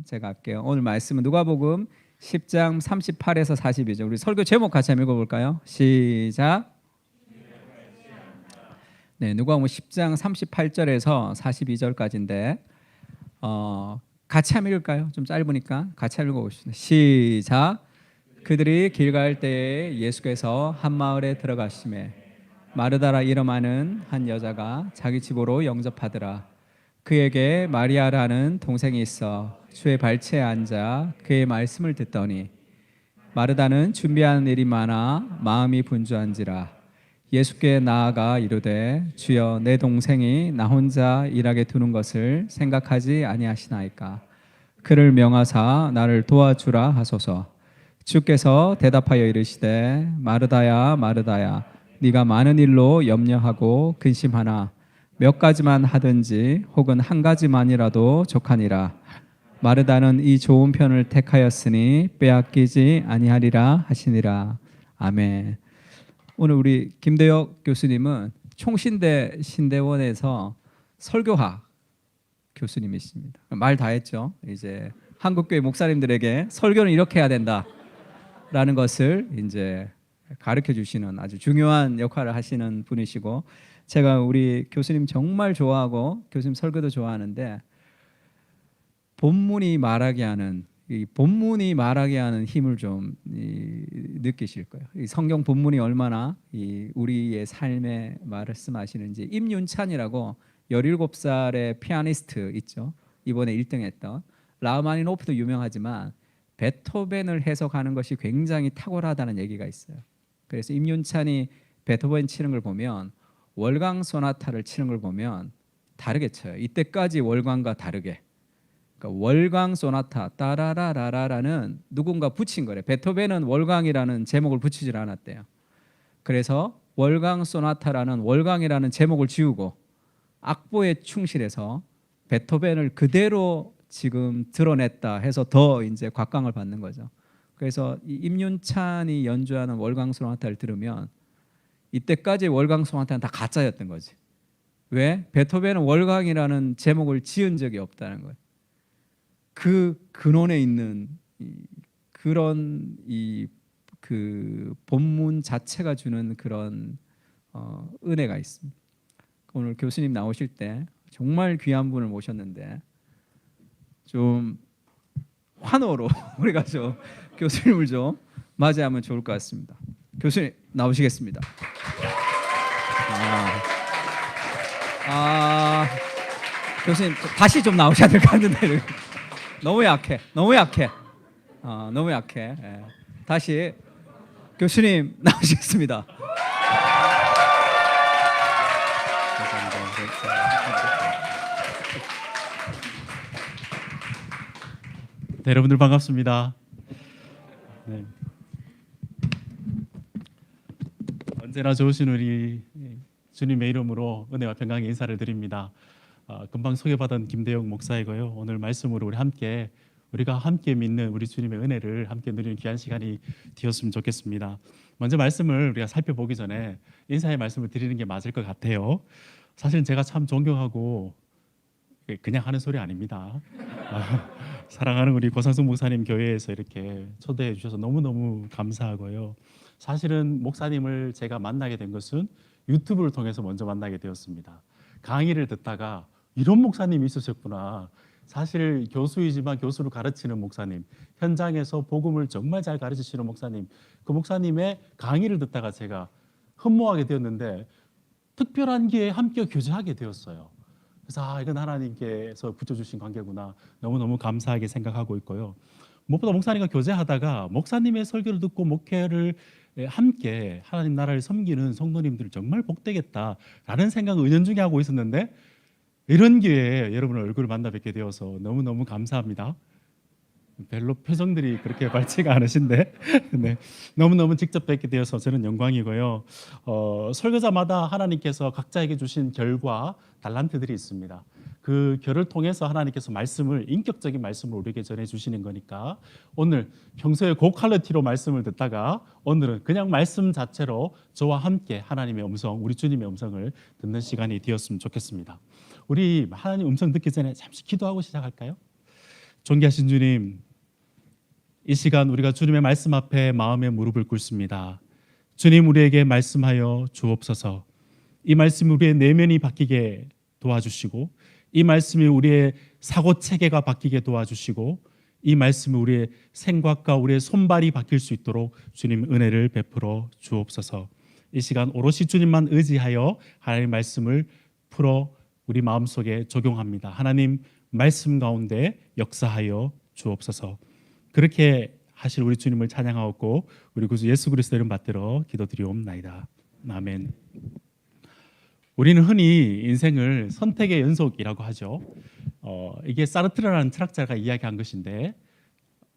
제가 할게요. 오늘 말씀은 누가복음 10장 38에서 42절. 우리 설교 제목 같이 한번 읽어볼까요? 시작. 네, 누가복음 10장 38절에서 42절까지인데 같이 한번 읽을까요? 좀 짧으니까 같이 한번 읽어보시죠. 시작. 그들이 길 갈 때에 예수께서 한 마을에 들어가시매 마르다라 이름하는 한 여자가 자기 집으로 영접하더라. 그에게 마리아라는 동생이 있어 주의 발치에 앉아 그의 말씀을 듣더니 마르다는 준비하는 일이 많아 마음이 분주한지라. 예수께 나아가 이르되 주여 내 동생이 나 혼자 일하게 두는 것을 생각하지 아니하시나이까. 그를 명하사 나를 도와주라 하소서. 주께서 대답하여 이르시되 마르다야 마르다야 네가 많은 일로 염려하고 근심하나 몇 가지만 하든지 혹은 한 가지만이라도 족하니라. 마르다는 이 좋은 편을 택하였으니 빼앗기지 아니하리라 하시니라. 아멘. 오늘 우리 김대혁 교수님은 총신대 신대원에서 설교학 교수님이십니다. 말 다 했죠. 이제 한국교회 목사님들에게 설교는 이렇게 해야 된다라는 것을 이제 가르쳐 주시는 아주 중요한 역할을 하시는 분이시고, 제가 우리 교수님 정말 좋아하고 교수님 설교도 좋아하는데 본문이 말하게 하는 힘을 좀 느끼실 거예요. 이 성경 본문이 얼마나 우리의 삶에 말씀하시는지. 임윤찬이라고 17살의 피아니스트 있죠. 이번에 1등 했던. 라흐마니노프도 유명하지만 베토벤을 해석하는 것이 굉장히 탁월하다는 얘기가 있어요. 그래서 임윤찬이 베토벤 치는 걸 보면 월광 소나타를 치는 걸 보면 다르게 쳐요. 이때까지 월광과 다르게. 그러니까 월광 소나타 따라라라라라는 누군가 붙인 거래. 베토벤은 월광이라는 제목을 붙이질 않았대요. 그래서 월광 소나타라는 월광이라는 제목을 지우고 악보에 충실해서 베토벤을 그대로 지금 드러냈다 해서 더 이제 곽광을 받는 거죠. 그래서 이 임윤찬이 연주하는 월광 소나타를 들으면 이때까지 월광 소나타는 다 가짜였던 거지. 왜? 베토벤은 월광이라는 제목을 지은 적이 없다는 거예요. 그 근원에 있는 그런 그 본문 자체가 주는 그런 은혜가 있습니다. 오늘 교수님 나오실 때 정말 귀한 분을 모셨는데 좀 환호로 우리가 좀 교수님을 좀 맞이하면 좋을 것 같습니다. 교수님 나오시겠습니다. 교수님 다시 좀 나오셔야 될 것 같은데 너무 약해. 예. 다시 교수님 나오시겠습니다. 네, 여러분들 반갑습니다. 네. 언제나 좋으신 우리 주님의 이름으로 은혜와 평강의 인사를 드립니다. 금방 소개받은 김대영 목사이고요. 오늘 말씀으로 우리가 함께 믿는 우리 주님의 은혜를 함께 누리는 귀한 시간이 되었으면 좋겠습니다. 먼저 말씀을 우리가 살펴보기 전에 인사의 말씀을 드리는 게 맞을 것 같아요. 사실은 제가 참 존경하고 그냥 하는 소리 아닙니다. 사랑하는 우리 고상숙 목사님 교회에서 이렇게 초대해 주셔서 너무너무 감사하고요. 사실은 목사님을 제가 만나게 된 것은 유튜브를 통해서 먼저 만나게 되었습니다. 강의를 듣다가 이런 목사님이 있으셨구나. 사실 교수이지만 교수를 가르치는 목사님, 현장에서 복음을 정말 잘 가르치시는 목사님, 그 목사님의 강의를 듣다가 제가 흠모하게 되었는데 특별한 기회에 함께 교제하게 되었어요. 그래서 이건 하나님께서 붙여주신 관계구나. 너무너무 감사하게 생각하고 있고요. 무엇보다 목사님과 교제하다가 목사님의 설교를 듣고 목회를 함께 하나님 나라를 섬기는 성도님들 정말 복되겠다라는 생각을 은연중에 하고 있었는데 이런 기회에 여러분의 얼굴을 만나 뵙게 되어서 너무너무 감사합니다. 별로 표정들이 그렇게 밝지가 않으신데 네, 너무너무 직접 뵙게 되어서 저는 영광이고요. 설교자마다 하나님께서 각자에게 주신 결과 달란트들이 있습니다. 그 결을 통해서 하나님께서 인격적인 말씀을 우리에게 전해주시는 거니까 오늘 평소에 고퀄리티로 말씀을 듣다가 오늘은 그냥 말씀 자체로 저와 함께 하나님의 음성, 우리 주님의 음성을 듣는 시간이 되었으면 좋겠습니다. 우리 하나님 음성 듣기 전에 잠시 기도하고 시작할까요? 존귀하신 주님, 이 시간 우리가 주님의 말씀 앞에 마음의 무릎을 꿇습니다. 주님, 우리에게 말씀하여 주옵소서. 이 말씀이 우리의 내면이 바뀌게 도와주시고, 이 말씀이 우리의 사고 체계가 바뀌게 도와주시고, 이 말씀이 우리의 생각과 우리의 손발이 바뀔 수 있도록 주님 은혜를 베풀어 주옵소서. 이 시간 오롯이 주님만 의지하여 하나님의 말씀을 풀어 우리 마음속에 적용합니다. 하나님 말씀 가운데 역사하여 주옵소서. 그렇게 하실 우리 주님을 찬양하옵고 우리 구주 예수 그리스도의 이름 받들어 기도드리옵나이다. 아멘. 우리는 흔히 인생을 선택의 연속이라고 하죠. 이게 사르트르라는 철학자가 이야기한 것인데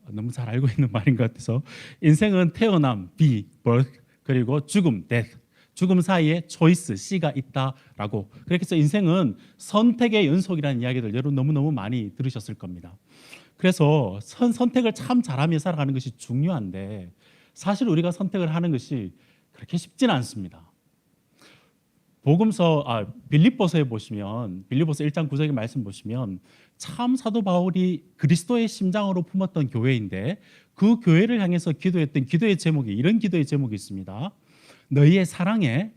너무 잘 알고 있는 말인 것 같아서, 인생은 태어남, be, birth, 그리고 죽음, death, 죽음 사이에 choice, C가 있다라고. 그래서 인생은 선택의 연속이라는 이야기들 여러분 너무너무 많이 들으셨을 겁니다. 그래서 선택을 참 잘하며 살아가는 것이 중요한데, 사실 우리가 선택을 하는 것이 그렇게 쉽지는 않습니다. 빌립보서에 보시면, 빌립보서 1장 9절의 말씀 보시면 참 사도 바울이 그리스도의 심장으로 품었던 교회인데, 그 교회를 향해서 기도했던 기도의 제목이, 이런 기도의 제목이 있습니다. 너희의 사랑에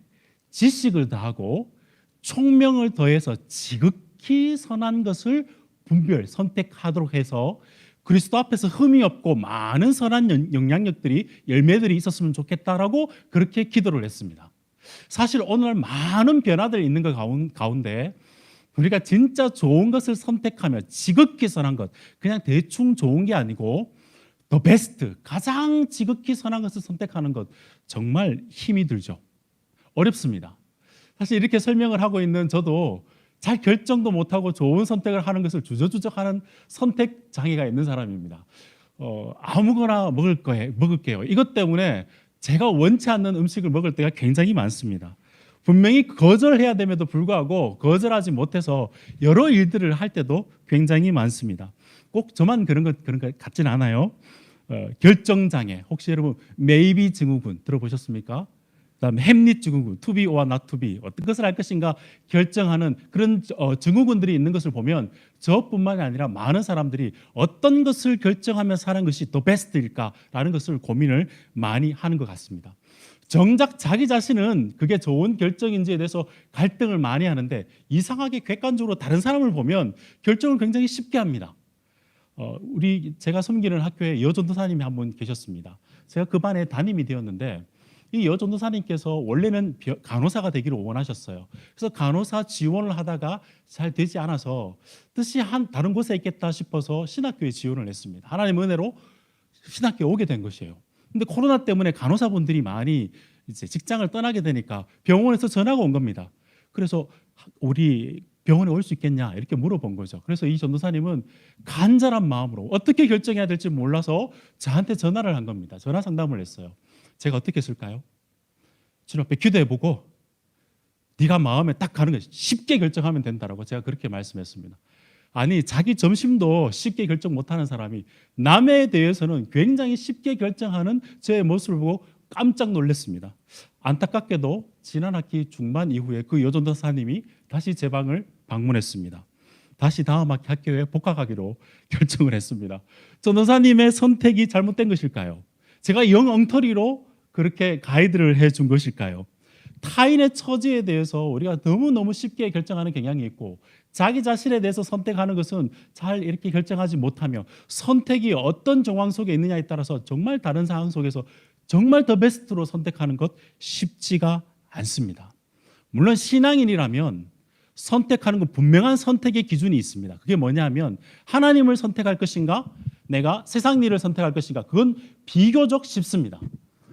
지식을 더하고 총명을 더해서 지극히 선한 것을 선택하도록 해서 그리스도 앞에서 흠이 없고 많은 선한 영향력들이, 열매들이 있었으면 좋겠다라고 그렇게 기도를 했습니다. 사실 오늘 많은 변화들이 있는 것 가운데 우리가 진짜 좋은 것을 선택하며 지극히 선한 것, 그냥 대충 좋은 게 아니고 더 베스트, 가장 지극히 선한 것을 선택하는 것, 정말 힘이 들죠. 어렵습니다. 사실 이렇게 설명을 하고 있는 저도 잘 결정도 못하고 좋은 선택을 하는 것을 주저주저하는 선택 장애가 있는 사람입니다. 아무거나 먹을게요. 이것 때문에 제가 원치 않는 음식을 먹을 때가 굉장히 많습니다. 분명히 거절해야 됨에도 불구하고 거절하지 못해서 여러 일들을 할 때도 굉장히 많습니다. 꼭 저만 그런 것 같지는 않아요. 결정장애, 혹시 여러분 maybe 증후군 들어보셨습니까? 그다음에 햄릿 증후군, to be or not to be, 어떤 것을 할 것인가 결정하는 그런 증후군들이 있는 것을 보면 저뿐만이 아니라 많은 사람들이 어떤 것을 결정하며 사는 것이 더 베스트일까라는 것을 고민을 많이 하는 것 같습니다. 정작 자기 자신은 그게 좋은 결정인지에 대해서 갈등을 많이 하는데, 이상하게 객관적으로 다른 사람을 보면 결정을 굉장히 쉽게 합니다. 제가 섬기는 학교에 여전도사님이 한 분 계셨습니다. 제가 그 반에 담임이 되었는데, 이 여전도사님께서 원래는 간호사가 되기를 원하셨어요. 그래서 간호사 지원을 하다가 잘 되지 않아서 뜻이 다른 곳에 있겠다 싶어서 신학교에 지원을 했습니다. 하나님 은혜로 신학교에 오게 된 것이에요. 근데 코로나 때문에 간호사분들이 많이 이제 직장을 떠나게 되니까 병원에서 전화가 온 겁니다. 그래서 우리 병원에 올 수 있겠냐 이렇게 물어본 거죠. 그래서 이 전도사님은 간절한 마음으로 어떻게 결정해야 될지 몰라서 저한테 전화를 한 겁니다. 전화 상담을 했어요. 제가 어떻게 했을까요? 주님 앞에 기도해보고 네가 마음에 딱 가는 거 쉽게 결정하면 된다라고 제가 그렇게 말씀했습니다. 아니, 자기 점심도 쉽게 결정 못하는 사람이 남에 대해서는 굉장히 쉽게 결정하는 제 모습을 보고 깜짝 놀랐습니다. 안타깝게도 지난 학기 중반 이후에 그 여전도사님이 다시 제 방을 방문했습니다. 다시 다음 학교에 복학하기로 결정을 했습니다. 전도사님의 선택이 잘못된 것일까요? 제가 영 엉터리로 그렇게 가이드를 해준 것일까요? 타인의 처지에 대해서 우리가 너무너무 쉽게 결정하는 경향이 있고, 자기 자신에 대해서 선택하는 것은 잘 이렇게 결정하지 못하며 선택이 어떤 정황 속에 있느냐에 따라서 정말 다른 상황 속에서 정말 더 베스트로 선택하는 것 쉽지가 않습니다. 물론 신앙인이라면 선택하는 건 분명한 선택의 기준이 있습니다. 그게 뭐냐면 하나님을 선택할 것인가, 내가 세상 일을 선택할 것인가, 그건 비교적 쉽습니다.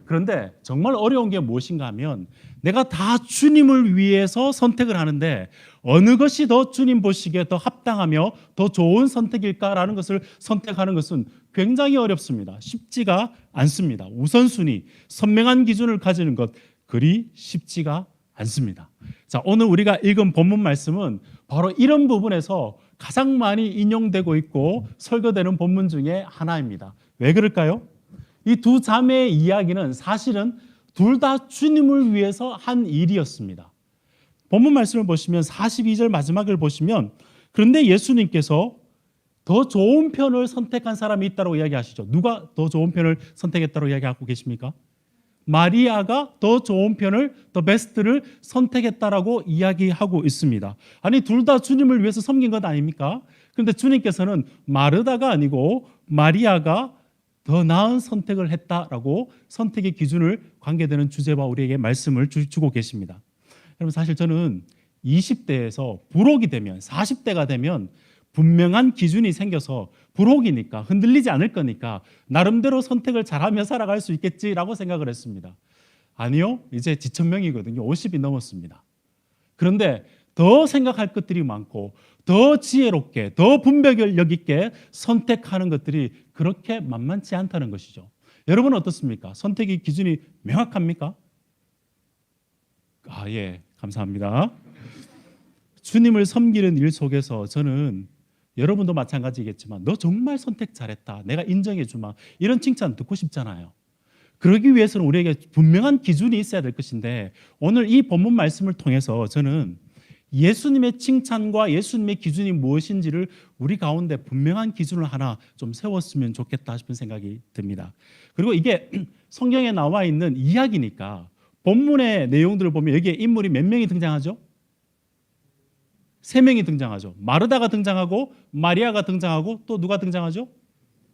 그런데 정말 어려운 게 무엇인가 하면 내가 다 주님을 위해서 선택을 하는데 어느 것이 더 주님 보시기에 더 합당하며 더 좋은 선택일까라는 것을 선택하는 것은 굉장히 어렵습니다. 쉽지가 않습니다. 우선순위, 선명한 기준을 가지는 것, 그리 쉽지가 않습니다. 자, 오늘 우리가 읽은 본문 말씀은 바로 이런 부분에서 가장 많이 인용되고 있고 설교되는 본문 중에 하나입니다. 왜 그럴까요? 이 두 자매의 이야기는 사실은 둘 다 주님을 위해서 한 일이었습니다. 본문 말씀을 보시면 42절 마지막을 보시면, 그런데 예수님께서 더 좋은 편을 선택한 사람이 있다고 이야기하시죠. 누가 더 좋은 편을 선택했다고 이야기하고 계십니까? 마리아가 더 좋은 편을, 더 베스트를 선택했다라고 이야기하고 있습니다. 아니, 둘 다 주님을 위해서 섬긴 것 아닙니까? 그런데 주님께서는 마르다가 아니고 마리아가 더 나은 선택을 했다라고 선택의 기준을 관계되는 주제와 우리에게 말씀을 주고 계십니다. 여러분, 사실 저는 20대에서 불혹이 되면, 40대가 되면 분명한 기준이 생겨서 불혹이니까 흔들리지 않을 거니까 나름대로 선택을 잘하며 살아갈 수 있겠지라고 생각을 했습니다. 아니요, 이제 지천명이거든요. 50이 넘었습니다. 그런데 더 생각할 것들이 많고 더 지혜롭게, 더 분별력 있게 선택하는 것들이 그렇게 만만치 않다는 것이죠. 여러분은 어떻습니까? 선택의 기준이 명확합니까? 예, 감사합니다. 주님을 섬기는 일 속에서 저는, 여러분도 마찬가지겠지만, 너 정말 선택 잘했다, 내가 인정해 주마, 이런 칭찬 듣고 싶잖아요. 그러기 위해서는 우리에게 분명한 기준이 있어야 될 것인데, 오늘 이 본문 말씀을 통해서 저는 예수님의 칭찬과 예수님의 기준이 무엇인지를 우리 가운데 분명한 기준을 하나 좀 세웠으면 좋겠다 싶은 생각이 듭니다. 그리고 이게 성경에 나와 있는 이야기니까 본문의 내용들을 보면 여기에 인물이 몇 명이 등장하죠? 3명이 등장하죠. 마르다가 등장하고 마리아가 등장하고 또 누가 등장하죠?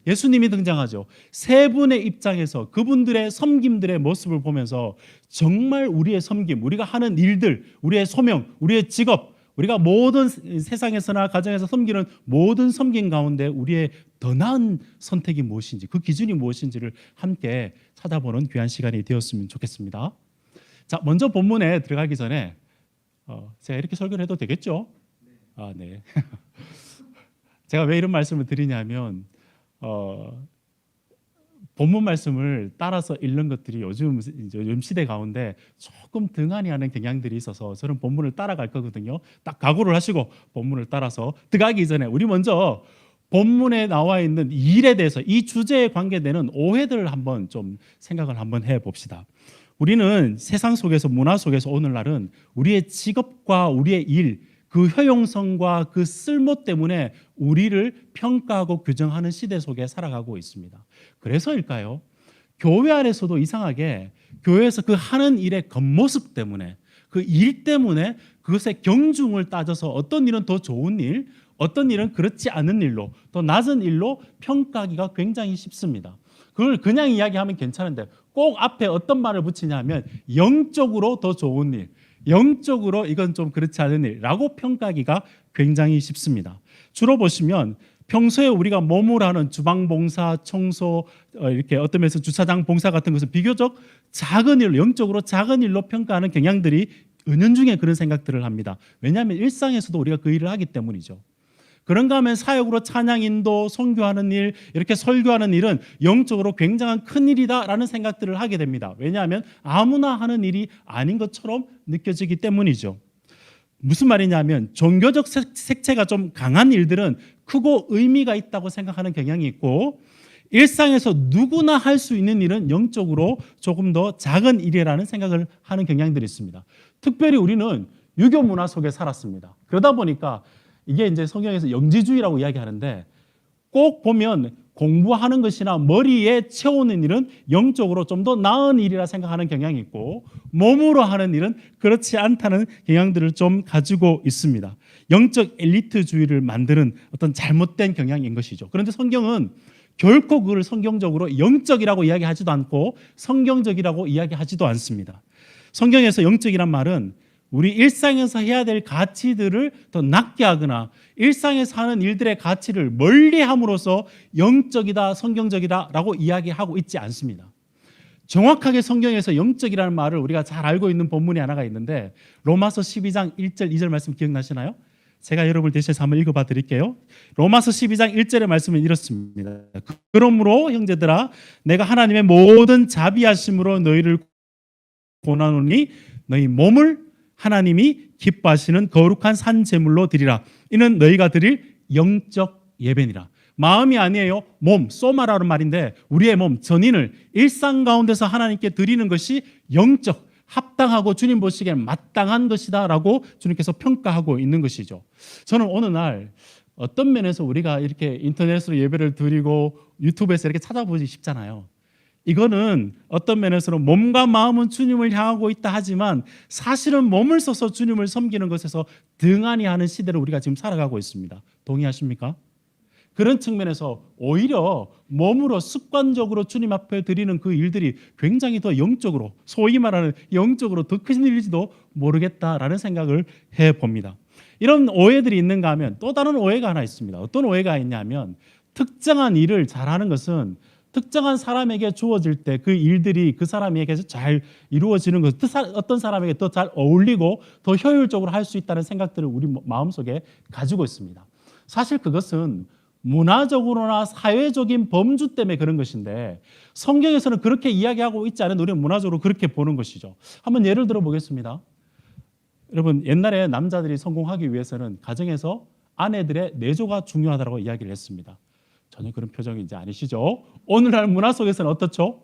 예수님이 등장하죠. 세 분의 입장에서 그분들의 섬김들의 모습을 보면서 정말 우리의 섬김, 우리가 하는 일들, 우리의 소명, 우리의 직업, 우리가 모든 세상에서나 가정에서 섬기는 모든 섬김 가운데 우리의 더 나은 선택이 무엇인지, 그 기준이 무엇인지를 함께 찾아보는 귀한 시간이 되었으면 좋겠습니다. 자, 먼저 본문에 들어가기 전에 제가 이렇게 설교를 해도 되겠죠? 네. 제가 왜 이런 말씀을 드리냐면 본문 말씀을 따라서 읽는 것들이 요즘 시대 가운데 조금 등한히 하는 경향들이 있어서 저는 본문을 따라갈 거거든요. 딱 각오를 하시고 본문을 따라서 들어가기 전에 우리 먼저 본문에 나와 있는 일에 대해서, 이 주제에 관계되는 오해들을 한번 좀 생각을 한번 해봅시다. 우리는 세상 속에서, 문화 속에서 오늘날은 우리의 직업과 우리의 일, 그 효용성과 그 쓸모 때문에 우리를 평가하고 규정하는 시대 속에 살아가고 있습니다. 그래서일까요? 교회 안에서도 이상하게 교회에서 그 하는 일의 겉모습 때문에, 그 일 때문에 그것의 경중을 따져서 어떤 일은 더 좋은 일, 어떤 일은 그렇지 않은 일로, 더 낮은 일로 평가하기가 굉장히 쉽습니다. 그걸 그냥 이야기하면 괜찮은데 꼭 앞에 어떤 말을 붙이냐면 영적으로 더 좋은 일, 영적으로 이건 좀 그렇지 않은 일이라고 평가하기가 굉장히 쉽습니다. 주로 보시면 평소에 우리가 몸으로 하는 주방봉사, 청소, 이렇게 어떤 면에서 주차장 봉사 같은 것은 비교적 작은 일로, 영적으로 작은 일로 평가하는 경향들이 은연중에 그런 생각들을 합니다. 왜냐하면 일상에서도 우리가 그 일을 하기 때문이죠. 그런가 하면 사역으로 찬양 인도, 선교하는 일, 이렇게 설교하는 일은 영적으로 굉장한 큰 일이다라는 생각들을 하게 됩니다. 왜냐하면 아무나 하는 일이 아닌 것처럼 느껴지기 때문이죠. 무슨 말이냐면 종교적 색채가 좀 강한 일들은 크고 의미가 있다고 생각하는 경향이 있고, 일상에서 누구나 할 수 있는 일은 영적으로 조금 더 작은 일이라는 생각을 하는 경향들이 있습니다. 특별히 우리는 유교 문화 속에 살았습니다. 그러다 보니까 이게 이제 성경에서 영지주의라고 이야기하는데, 꼭 보면 공부하는 것이나 머리에 채우는 일은 영적으로 좀 더 나은 일이라 생각하는 경향이 있고, 몸으로 하는 일은 그렇지 않다는 경향들을 좀 가지고 있습니다. 영적 엘리트주의를 만드는 어떤 잘못된 경향인 것이죠. 그런데 성경은 결코 그걸 성경적으로 영적이라고 이야기하지도 않고 성경적이라고 이야기하지도 않습니다. 성경에서 영적이란 말은 우리 일상에서 해야 될 가치들을 더 낮게 하거나 일상에서 하는 일들의 가치를 멀리함으로써 영적이다, 성경적이다라고 이야기하고 있지 않습니다. 정확하게 성경에서 영적이라는 말을 우리가 잘 알고 있는 본문이 하나가 있는데, 로마서 12장 1절 2절 말씀 기억나시나요? 제가 여러분을 대신해서 한번 읽어봐 드릴게요. 로마서 12장 1절의 말씀은 이렇습니다. 그러므로 형제들아, 내가 하나님의 모든 자비하심으로 너희를 권하노니 너희 몸을 하나님이 기뻐하시는 거룩한 산 제물로 드리라. 이는 너희가 드릴 영적 예배니라. 마음이 아니에요. 몸, 소마라는 말인데 우리의 몸, 전인을 일상 가운데서 하나님께 드리는 것이 영적, 합당하고 주님 보시기에 마땅한 것이다 라고 주님께서 평가하고 있는 것이죠. 저는 어느 날 어떤 면에서 우리가 이렇게 인터넷으로 예배를 드리고 유튜브에서 이렇게 찾아보기 쉽잖아요. 이거는 어떤 면에서는 몸과 마음은 주님을 향하고 있다 하지만 사실은 몸을 써서 주님을 섬기는 것에서 등한히 하는 시대를 우리가 지금 살아가고 있습니다. 동의하십니까? 그런 측면에서 오히려 몸으로 습관적으로 주님 앞에 드리는 그 일들이 굉장히 더 영적으로, 소위 말하는 영적으로 더 큰 일일지도 모르겠다라는 생각을 해봅니다. 이런 오해들이 있는가 하면 또 다른 오해가 하나 있습니다. 어떤 오해가 있냐면 특정한 일을 잘하는 것은 특정한 사람에게 주어질 때 그 일들이 그 사람에게서 잘 이루어지는 것, 어떤 사람에게 더 잘 어울리고 더 효율적으로 할 수 있다는 생각들을 우리 마음속에 가지고 있습니다. 사실 그것은 문화적으로나 사회적인 범주 때문에 그런 것인데 성경에서는 그렇게 이야기하고 있지 않은 우리는 문화적으로 그렇게 보는 것이죠. 한번 예를 들어 보겠습니다. 여러분, 옛날에 남자들이 성공하기 위해서는 가정에서 아내들의 내조가 중요하다고 이야기를 했습니다. 전혀 그런 표정이 이제 아니시죠? 오늘날 문화 속에서는 어떻죠?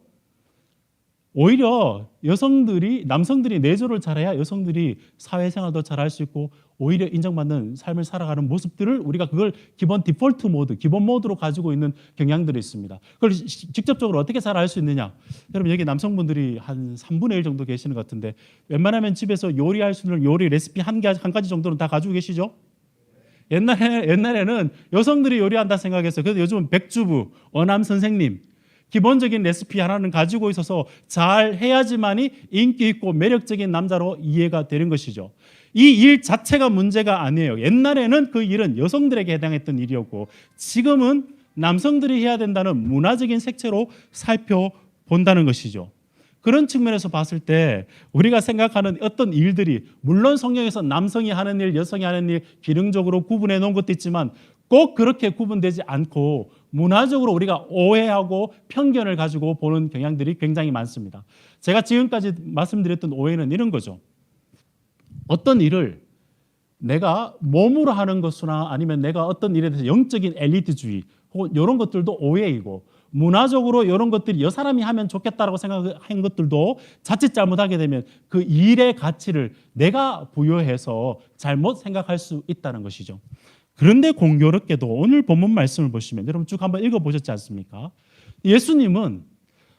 오히려 남성들이 내조를 잘해야 여성들이 사회생활도 잘할 수 있고 오히려 인정받는 삶을 살아가는 모습들을 우리가 그걸 기본 디폴트 모드, 기본 모드로 가지고 있는 경향들이 있습니다. 그걸 직접적으로 어떻게 잘 알 수 있느냐? 여러분, 여기 남성분들이 한 3분의 1 정도 계시는 것 같은데 웬만하면 집에서 요리할 수 있는 요리 레시피 한 가지 정도는 다 가지고 계시죠? 옛날에는 여성들이 요리한다 생각했어요. 그래서 요즘은 백주부, 어남 선생님, 기본적인 레시피 하나는 가지고 있어서 잘 해야지만이 인기 있고 매력적인 남자로 이해가 되는 것이죠. 이 일 자체가 문제가 아니에요. 옛날에는 그 일은 여성들에게 해당했던 일이었고 지금은 남성들이 해야 된다는 문화적인 색채로 살펴본다는 것이죠. 그런 측면에서 봤을 때 우리가 생각하는 어떤 일들이 물론 성경에서 남성이 하는 일, 여성이 하는 일 기능적으로 구분해 놓은 것도 있지만 꼭 그렇게 구분되지 않고 문화적으로 우리가 오해하고 편견을 가지고 보는 경향들이 굉장히 많습니다. 제가 지금까지 말씀드렸던 오해는 이런 거죠. 어떤 일을 내가 몸으로 하는 것이나 아니면 내가 어떤 일에 대해서 영적인 엘리트주의 혹은 이런 것들도 오해이고 문화적으로 이런 것들이 여 사람이 하면 좋겠다라고 생각한 것들도 자칫 잘못하게 되면 그 일의 가치를 내가 부여해서 잘못 생각할 수 있다는 것이죠. 그런데 공교롭게도 오늘 본문 말씀을 보시면 여러분 쭉 한번 읽어보셨지 않습니까? 예수님은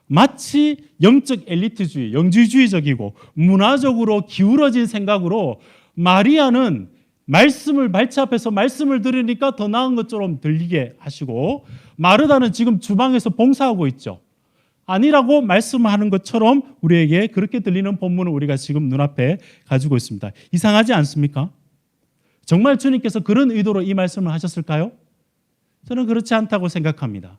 마치 영적 엘리트주의, 영지주의적이고 문화적으로 기울어진 생각으로 마리아는 말씀을 발치 앞에서 말씀을 들으니까 더 나은 것처럼 들리게 하시고 마르다는 지금 주방에서 봉사하고 있죠. 아니라고 말씀하는 것처럼 우리에게 그렇게 들리는 본문을 우리가 지금 눈앞에 가지고 있습니다. 이상하지 않습니까? 정말 주님께서 그런 의도로 이 말씀을 하셨을까요? 저는 그렇지 않다고 생각합니다.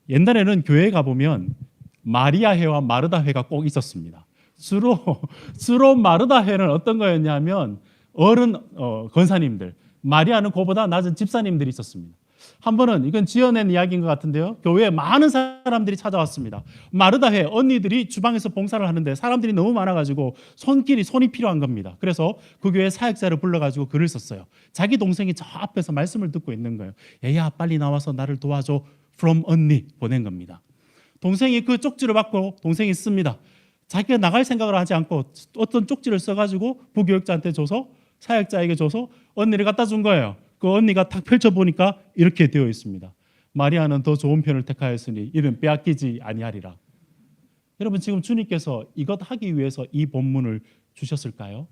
옛날에는 교회에 가보면 마리아회와 마르다회가 꼭 있었습니다. 주로 마르다회는 어떤 거였냐면 어른 권사님들, 마리아는 그보다 낮은 집사님들이 있었습니다. 한 번은 이건 지어낸 이야기인 것 같은데요. 교회에 많은 사람들이 찾아왔습니다. 마르다회 언니들이 주방에서 봉사를 하는데 사람들이 너무 많아가지고 손이 필요한 겁니다. 그래서 그 교회 사역자를 불러가지고 글을 썼어요. 자기 동생이 저 앞에서 말씀을 듣고 있는 거예요. 얘야 빨리 나와서 나를 도와줘. From 언니 보낸 겁니다. 동생이 그 쪽지를 받고 동생이 씁니다. 자기가 나갈 생각을 하지 않고 어떤 쪽지를 써가지고 부교육자한테 줘서 사역자에게 줘서 언니를 갖다 준 거예요. 그 언니가 탁 펼쳐보니까 이렇게 되어 있습니다. 마리아는 더 좋은 편을 택하였으니 이는 빼앗기지 아니하리라. 여러분 지금 주님께서 이것 하기 위해서 이 본문을 주셨을까요?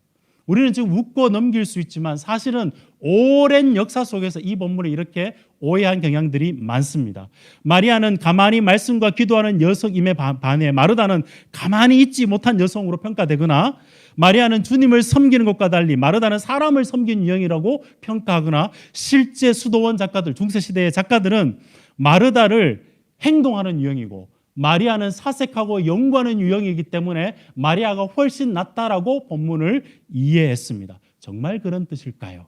우리는 지금 웃고 넘길 수 있지만 사실은 오랜 역사 속에서 이 본문을 이렇게 오해한 경향들이 많습니다. 마리아는 가만히 말씀과 기도하는 여성임에 반해 마르다는 가만히 있지 못한 여성으로 평가되거나 마리아는 주님을 섬기는 것과 달리 마르다는 사람을 섬기는 유형이라고 평가하거나 실제 수도원 작가들, 중세시대의 작가들은 마르다를 행동하는 유형이고 마리아는 사색하고 연구하는 유형이기 때문에 마리아가 훨씬 낫다라고 본문을 이해했습니다. 정말 그런 뜻일까요?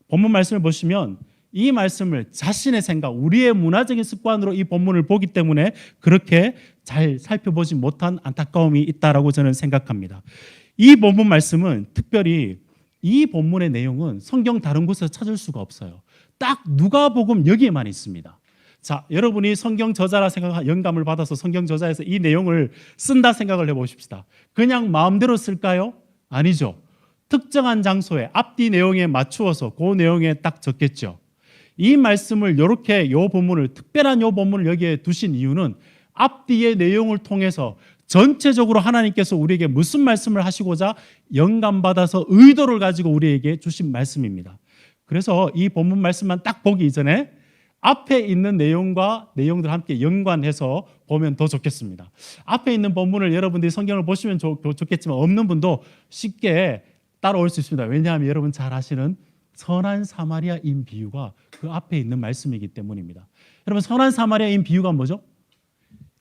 본문 말씀을 보시면 이 말씀을 자신의 생각, 우리의 문화적인 습관으로 이 본문을 보기 때문에 그렇게 잘 살펴보지 못한 안타까움이 있다라고 저는 생각합니다. 이 본문 말씀은 특별히 이 본문의 내용은 성경 다른 곳에서 찾을 수가 없어요. 딱 누가복음 여기에만 있습니다. 자, 여러분이 성경 저자라 영감을 받아서 성경 저자에서 이 내용을 쓴다 생각을 해보십시다. 그냥 마음대로 쓸까요? 아니죠. 특정한 장소에 앞뒤 내용에 맞추어서 그 내용에 딱 적겠죠. 이 말씀을 이렇게 요 본문을 특별한 요 본문을 여기에 두신 이유는 앞뒤의 내용을 통해서 전체적으로 하나님께서 우리에게 무슨 말씀을 하시고자 영감받아서 의도를 가지고 우리에게 주신 말씀입니다. 그래서 이 본문 말씀만 딱 보기 이전에 앞에 있는 내용과 내용들 함께 연관해서 보면 더 좋겠습니다. 앞에 있는 본문을 여러분들이 성경을 보시면 좋겠지만 없는 분도 쉽게 따라올 수 있습니다. 왜냐하면 여러분 잘 아시는 선한 사마리아인 비유가 그 앞에 있는 말씀이기 때문입니다. 여러분 선한 사마리아인 비유가 뭐죠?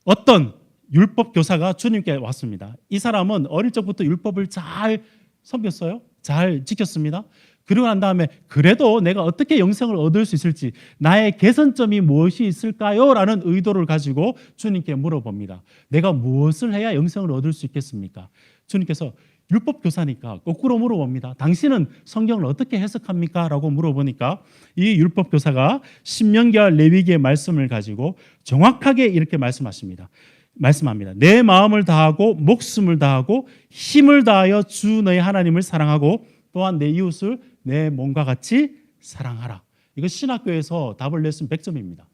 어떤 율법 교사가 주님께 왔습니다. 이 사람은 어릴 적부터 율법을 잘 섬겼어요. 잘 지켰습니다. 그러고 난 다음에 그래도 내가 어떻게 영생을 얻을 수 있을지 나의 개선점이 무엇이 있을까요? 라는 의도를 가지고 주님께 물어봅니다. 내가 무엇을 해야 영생을 얻을 수 있겠습니까? 주님께서 율법 교사니까 거꾸로 물어봅니다. 당신은 성경을 어떻게 해석합니까? 라고 물어보니까 이 율법 교사가 신명기와 레위기의 말씀을 가지고 정확하게 이렇게 말씀합니다. 내 마음을 다하고 목숨을 다하고 힘을 다하여 주 너의 하나님을 사랑하고 또한 내 이웃을 내 몸과 같이 사랑하라. 이거 신학교에서 답을 냈으면 100점입니다.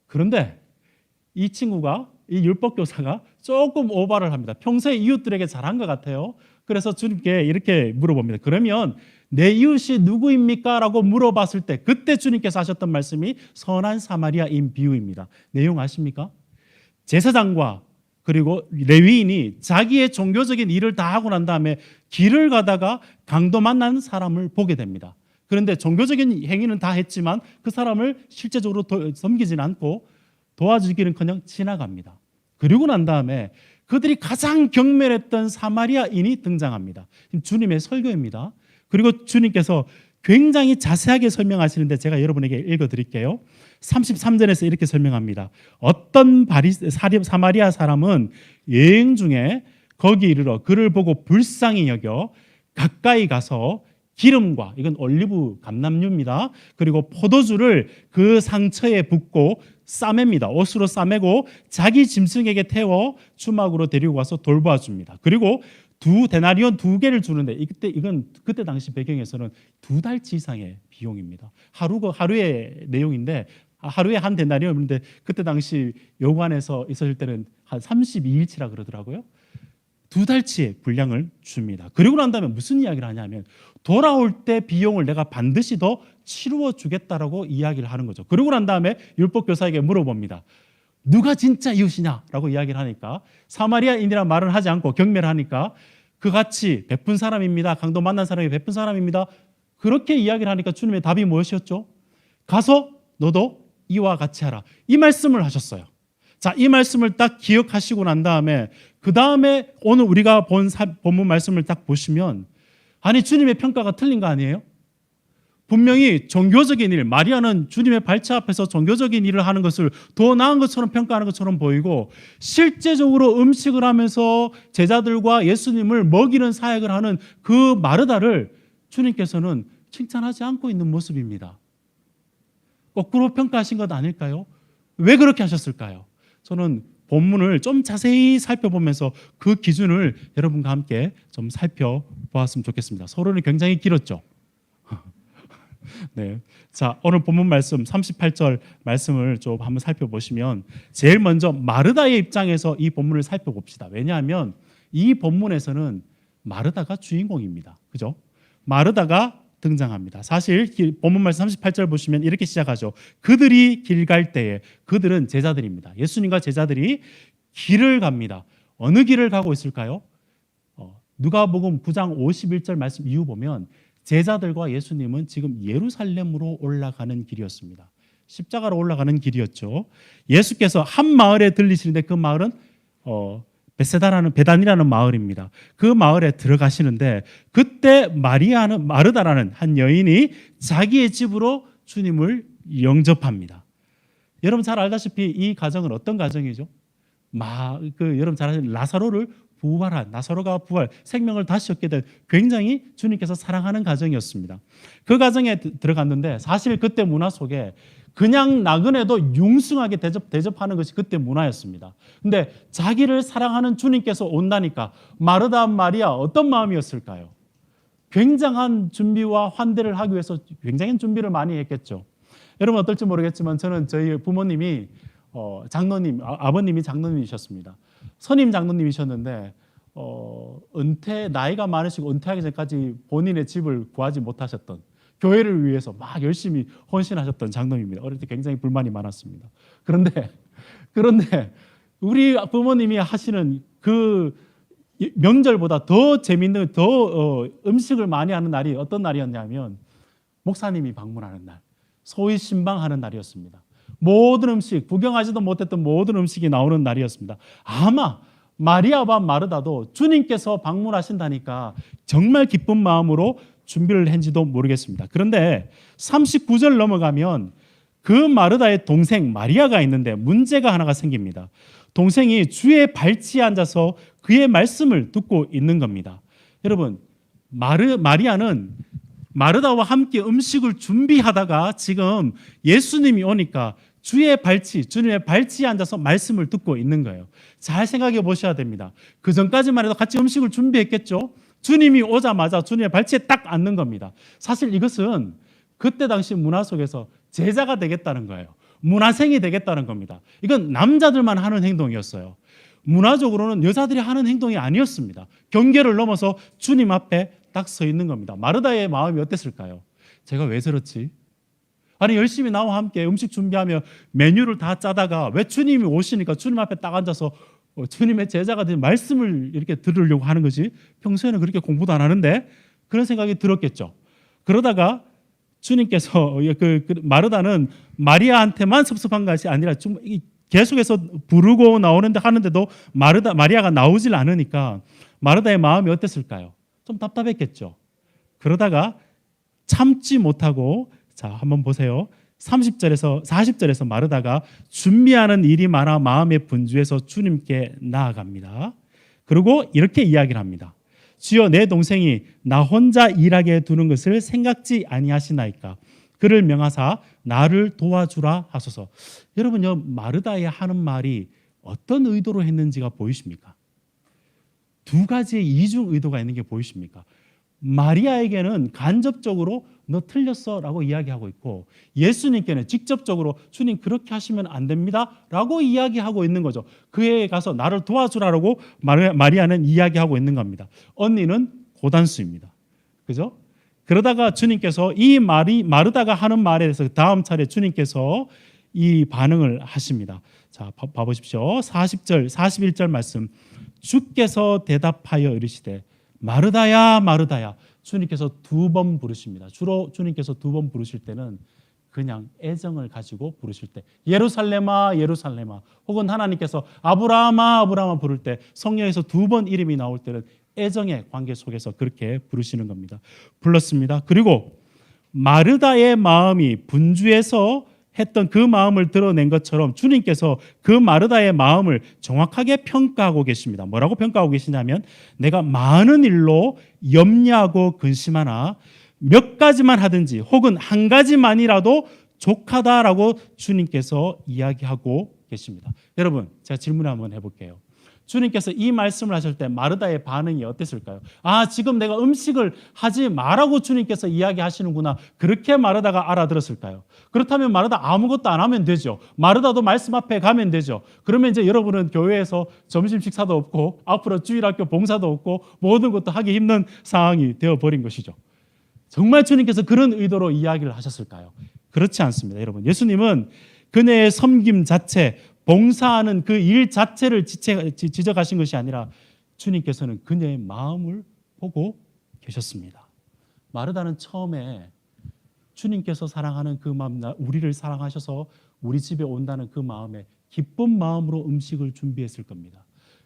그런데 이 친구가 이 율법 교사가 조금 오바를 합니다. 평소에 이웃들에게 잘한 것 같아요. 그래서 주님께 이렇게 물어봅니다. 그러면 내 이웃이 누구입니까? 라고 물어봤을 때 그때 주님께서 하셨던 말씀이 선한 사마리아인 비유입니다. 내용 아십니까? 제사장과 그리고 레위인이 자기의 종교적인 일을 다 하고 난 다음에 길을 가다가 강도 만난 사람을 보게 됩니다. 그런데 종교적인 행위는 다 했지만 그 사람을 실제적으로 섬기지는 않고 도와주기는커녕 지나갑니다. 그리고 난 다음에 그들이 가장 경멸했던 사마리아인이 등장합니다. 주님의 설교입니다. 그리고 주님께서 굉장히 자세하게 설명하시는데 제가 여러분에게 읽어드릴게요. 33절에서 이렇게 설명합니다. 어떤 사마리아 사람은 여행 중에 거기 이르러 그를 보고 불쌍히 여겨 가까이 가서 기름과, 이건 올리브 감람유입니다. 그리고 포도주를 그 상처에 붓고 싸맵니다. 옷으로 싸매고 자기 짐승에게 태워 주막으로 데리고 가서 돌보아 줍니다. 그리고 데나리온 2개를 주는데 이건 그때 당시 배경에서는 2달치 이상의 비용입니다. 하루의 내용인데 하루에 한 데나리온인데 그때 당시 요관에서 있었을 때는 한 32일치라 그러더라고요. 2달치의 분량을 줍니다. 그리고 난 다음에 무슨 이야기를 하냐면 돌아올 때 비용을 내가 반드시 더 치루어 주겠다라고 이야기를 하는 거죠. 그리고 난 다음에 율법 교사에게 물어봅니다. 누가 진짜 이웃이냐라고 이야기를 하니까 사마리아인이라는 말을 하지 않고 경멸을 하니까 그같이 베푼 사람입니다. 강도 만난 사람이 베푼 사람입니다. 그렇게 이야기를 하니까 주님의 답이 무엇이었죠? 가서 너도 이와 같이 하라. 이 말씀을 하셨어요. 자, 이 말씀을 딱 기억하시고 난 다음에 그 다음에 오늘 우리가 본 본문 말씀을 딱 보시면 아니 주님의 평가가 틀린 거 아니에요? 분명히 종교적인 일, 마리아는 주님의 발차 앞에서 종교적인 일을 하는 것을 더 나은 것처럼 평가하는 것처럼 보이고 실제적으로 음식을 하면서 제자들과 예수님을 먹이는 사역을 하는 그 마르다를 주님께서는 칭찬하지 않고 있는 모습입니다. 거꾸로 평가하신 것 아닐까요? 왜 그렇게 하셨을까요? 저는 본문을 좀 자세히 살펴보면서 그 기준을 여러분과 함께 좀 살펴보았으면 좋겠습니다. 서론이 굉장히 길었죠. 네. 자, 오늘 본문 말씀 38절 말씀을 좀 한번 살펴보시면 제일 먼저 마르다의 입장에서 이 본문을 살펴봅시다. 왜냐하면 이 본문에서는 마르다가 주인공입니다. 그죠? 마르다가 등장합니다. 사실 본문 말씀 38절 보시면 이렇게 시작하죠. 그들이 길 갈 때에, 그들은 제자들입니다. 예수님과 제자들이 길을 갑니다. 어느 길을 가고 있을까요? 누가복음 9장 51절 말씀 이후 보면 제자들과 예수님은 지금 예루살렘으로 올라가는 길이었습니다. 십자가로 올라가는 길이었죠. 예수께서 한 마을에 들리시는데 그 마을은 베단이라는 마을입니다. 그 마을에 들어가시는데 그때 마르다라는 한 여인이 자기의 집으로 주님을 영접합니다. 여러분 잘 알다시피 이 가정은 어떤 가정이죠? 여러분 잘 아시는 나사로가 부활, 생명을 다시 얻게 된 굉장히 주님께서 사랑하는 가정이었습니다. 그 가정에 들어갔는데 사실 그때 문화 속에 그냥 나그네도 융숭하게 대접하는 것이 그때 문화였습니다. 근데 자기를 사랑하는 주님께서 온다니까 마르다 마리아 어떤 마음이었을까요? 굉장한 준비와 환대를 하기 위해서 굉장한 준비를 많이 했겠죠. 여러분 어떨지 모르겠지만 저는 저희 부모님이 장로님, 아버님이 장로님이셨습니다. 선임 장로님이셨는데 나이가 많으시고 은퇴하기 전까지 본인의 집을 구하지 못하셨던, 교회를 위해서 막 열심히 헌신하셨던 장로님입니다. 어릴 때 굉장히 불만이 많았습니다. 그런데 우리 부모님이 하시는 그 명절보다 더 재밌는, 더 음식을 많이 하는 날이 어떤 날이었냐면 목사님이 방문하는 날, 소위 신방하는 날이었습니다. 모든 음식, 구경하지도 못했던 모든 음식이 나오는 날이었습니다. 아마 마리아와 마르다도 주님께서 방문하신다니까 정말 기쁜 마음으로 준비를 했는지도 모르겠습니다. 그런데 39절 넘어가면 그 마르다의 동생 마리아가 있는데 문제가 하나가 생깁니다. 동생이 주의 발치에 앉아서 그의 말씀을 듣고 있는 겁니다. 여러분, 마리아는 마르다와 함께 음식을 준비하다가 지금 예수님이 오니까 주님의 발치에 앉아서 말씀을 듣고 있는 거예요. 잘 생각해 보셔야 됩니다. 그 전까지만 해도 같이 음식을 준비했겠죠. 주님이 오자마자 주님의 발치에 딱 앉는 겁니다. 사실 이것은 그때 당시 문화 속에서 제자가 되겠다는 거예요. 문화생이 되겠다는 겁니다. 이건 남자들만 하는 행동이었어요. 문화적으로는 여자들이 하는 행동이 아니었습니다. 경계를 넘어서 주님 앞에 딱 서 있는 겁니다. 마르다의 마음이 어땠을까요? 제가 왜 저렇지? 아니 열심히 나와 함께 음식 준비하며 메뉴를 다 짜다가 왜 주님이 오시니까 주님 앞에 딱 앉아서 주님의 제자가 된 말씀을 이렇게 들으려고 하는 거지? 평소에는 그렇게 공부도 안 하는데 그런 생각이 들었겠죠. 그러다가 주님께서 마르다는 마리아한테만 섭섭한 것이 아니라 좀 계속해서 부르고 나오는데 하는데도 마리아가 나오질 않으니까 마르다의 마음이 어땠을까요? 좀 답답했겠죠. 그러다가 참지 못하고 자 한번 보세요. 40절에서 마르다가 준비하는 일이 많아 마음의 분주해서 주님께 나아갑니다. 그리고 이렇게 이야기를 합니다. 주여 내 동생이 나 혼자 일하게 두는 것을 생각지 아니하시나이까. 그를 명하사 나를 도와주라 하소서. 여러분요, 마르다의 하는 말이 어떤 의도로 했는지가 보이십니까? 두 가지의 이중 의도가 있는 게 보이십니까? 마리아에게는 간접적으로 너 틀렸어 라고 이야기하고 있고 예수님께는 직접적으로 주님 그렇게 하시면 안 됩니다 라고 이야기하고 있는 거죠. 그에 가서 나를 도와주라라고 마리아는 이야기하고 있는 겁니다. 언니는 고단수입니다. 그죠? 그러다가 주님께서 이 마르다가 하는 말에 대해서 다음 차례 주님께서 이 반응을 하십니다. 자, 봐보십시오. 40절, 41절 말씀. 주께서 대답하여 이르시되 마르다야 마르다야. 주님께서 두 번 부르십니다. 주로 주님께서 두 번 부르실 때는 그냥 애정을 가지고 부르실 때 예루살렘아 예루살렘아 혹은 하나님께서 아브라함아 아브라함아 부를 때 성경에서 두 번 이름이 나올 때는 애정의 관계 속에서 그렇게 부르시는 겁니다. 불렀습니다. 그리고 마르다의 마음이 분주해서 했던 그 마음을 드러낸 것처럼 주님께서 그 마르다의 마음을 정확하게 평가하고 계십니다. 뭐라고 평가하고 계시냐면 내가 많은 일로 염려하고 근심하나 몇 가지만 하든지 혹은 한 가지만이라도 족하다라고 주님께서 이야기하고 계십니다. 여러분 제가 질문 한번 해볼게요. 주님께서 이 말씀을 하실 때 마르다의 반응이 어땠을까요? 아, 지금 내가 음식을 하지 말라고 주님께서 이야기하시는구나. 그렇게 마르다가 알아들었을까요? 그렇다면 마르다 아무것도 안 하면 되죠. 마르다도 말씀 앞에 가면 되죠. 그러면 이제 여러분은 교회에서 점심 식사도 없고 앞으로 주일학교 봉사도 없고 모든 것도 하기 힘든 상황이 되어버린 것이죠. 정말 주님께서 그런 의도로 이야기를 하셨을까요? 그렇지 않습니다. 여러분, 예수님은 그녀의 섬김 자체, 봉사하는 그 일 자체를 지적하신 것이 아니라 주님께서는 그녀의 마음을 보고 계셨습니다. 마르다는 처음에 주님께서 사랑하는 그 마음, 우리를 사랑하셔서 우리 집에 온다는 그 마음에 기쁜 마음으로 음식을 준비했을 겁니다.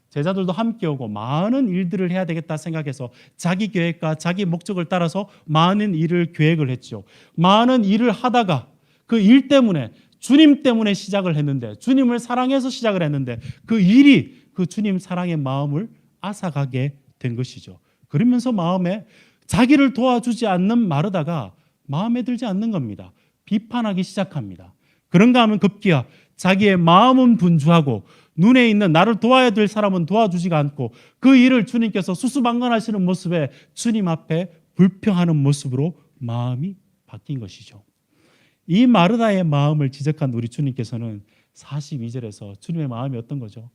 제자들도 함께 오고 많은 일들을 해야 되겠다 생각해서 자기 계획과 자기 목적을 따라서 많은 일을 계획을 했죠. 많은 일을 하다가 그 일 때문에 주님 때문에 시작을 했는데 주님을 사랑해서 시작을 했는데 그 일이 그 주님 사랑의 마음을 앗아가게 된 것이죠. 그러면서 마음에 자기를 도와주지 않는 마르다가 마음에 들지 않는 겁니다. 비판하기 시작합니다. 그런가 하면 급기야 자기의 마음은 분주하고 눈에 있는 나를 도와야 될 사람은 도와주지가 않고 그 일을 주님께서 수수방관하시는 모습에 주님 앞에 불평하는 모습으로 마음이 바뀐 것이죠. 이 마르다의 마음을 지적한 우리 주님께서는 42절에서 주님의 마음이 어떤 거죠?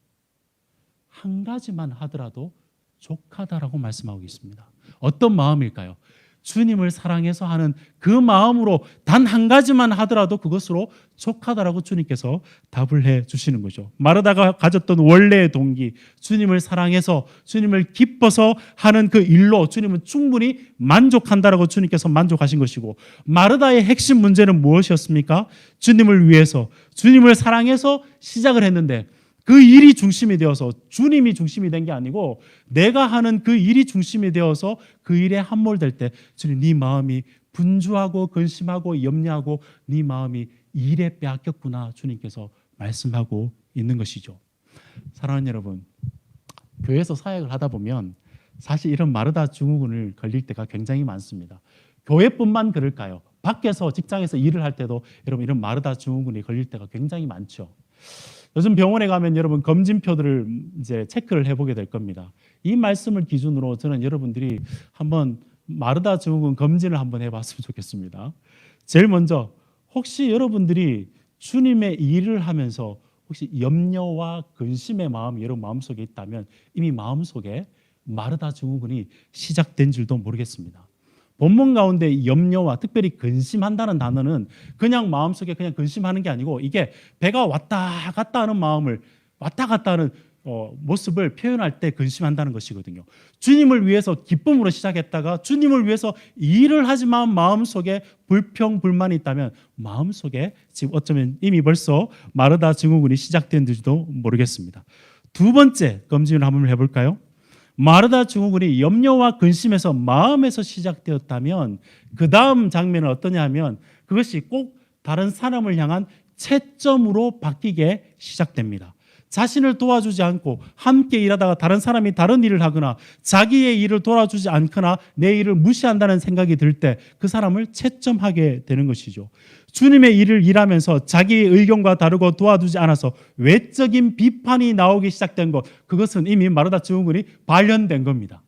한 가지만 하더라도 족하다라고 말씀하고 있습니다. 어떤 마음일까요? 주님을 사랑해서 하는 그 마음으로 단 한 가지만 하더라도 그것으로 족하다라고 주님께서 답을 해 주시는 거죠. 마르다가 가졌던 원래의 동기, 주님을 사랑해서 주님을 기뻐서 하는 그 일로 주님은 충분히 만족한다라고 주님께서 만족하신 것이고, 마르다의 핵심 문제는 무엇이었습니까? 주님을 위해서, 주님을 사랑해서 시작을 했는데 그 일이 중심이 되어서 주님이 중심이 된 게 아니고 내가 하는 그 일이 중심이 되어서 그 일에 함몰될 때 주님, 네 마음이 분주하고 근심하고 염려하고 네 마음이 일에 빼앗겼구나 주님께서 말씀하고 있는 것이죠. 사랑하는 여러분, 교회에서 사역을 하다 보면 사실 이런 마르다 증후군을 걸릴 때가 굉장히 많습니다. 교회뿐만 그럴까요? 밖에서 직장에서 일을 할 때도 여러분 이런 마르다 증후군이 걸릴 때가 굉장히 많죠. 요즘 병원에 가면 여러분 검진표들을 이제 체크를 해보게 될 겁니다. 이 말씀을 기준으로 저는 여러분들이 한번 마르다 증후군 검진을 한번 해봤으면 좋겠습니다. 제일 먼저 혹시 여러분들이 주님의 일을 하면서 혹시 염려와 근심의 마음이 여러분 마음속에 있다면 이미 마음속에 마르다 증후군이 시작된 줄도 모르겠습니다. 본문 가운데 염려와 특별히 근심한다는 단어는 그냥 마음속에 그냥 근심하는 게 아니고 이게 배가 왔다 갔다 하는 마음을 왔다 갔다 하는 모습을 표현할 때 근심한다는 것이거든요. 주님을 위해서 기쁨으로 시작했다가 주님을 위해서 일을 하지만 마음속에 불평, 불만이 있다면 마음속에 지금 어쩌면 이미 벌써 마르다 증후군이 시작된지도 모르겠습니다. 두 번째 검진을 한번 해볼까요? 마르다 증후군이 염려와 근심에서 마음에서 시작되었다면 그 다음 장면은 어떠냐 하면 그것이 꼭 다른 사람을 향한 채점으로 바뀌게 시작됩니다. 자신을 도와주지 않고 함께 일하다가 다른 사람이 다른 일을 하거나 자기의 일을 도와주지 않거나 내 일을 무시한다는 생각이 들 때 그 사람을 채점하게 되는 것이죠. 주님의 일을 일하면서 자기의 의견과 다르고 도와주지 않아서 외적인 비판이 나오기 시작된 것, 그것은 이미 마르다 증후군이 발현된 겁니다.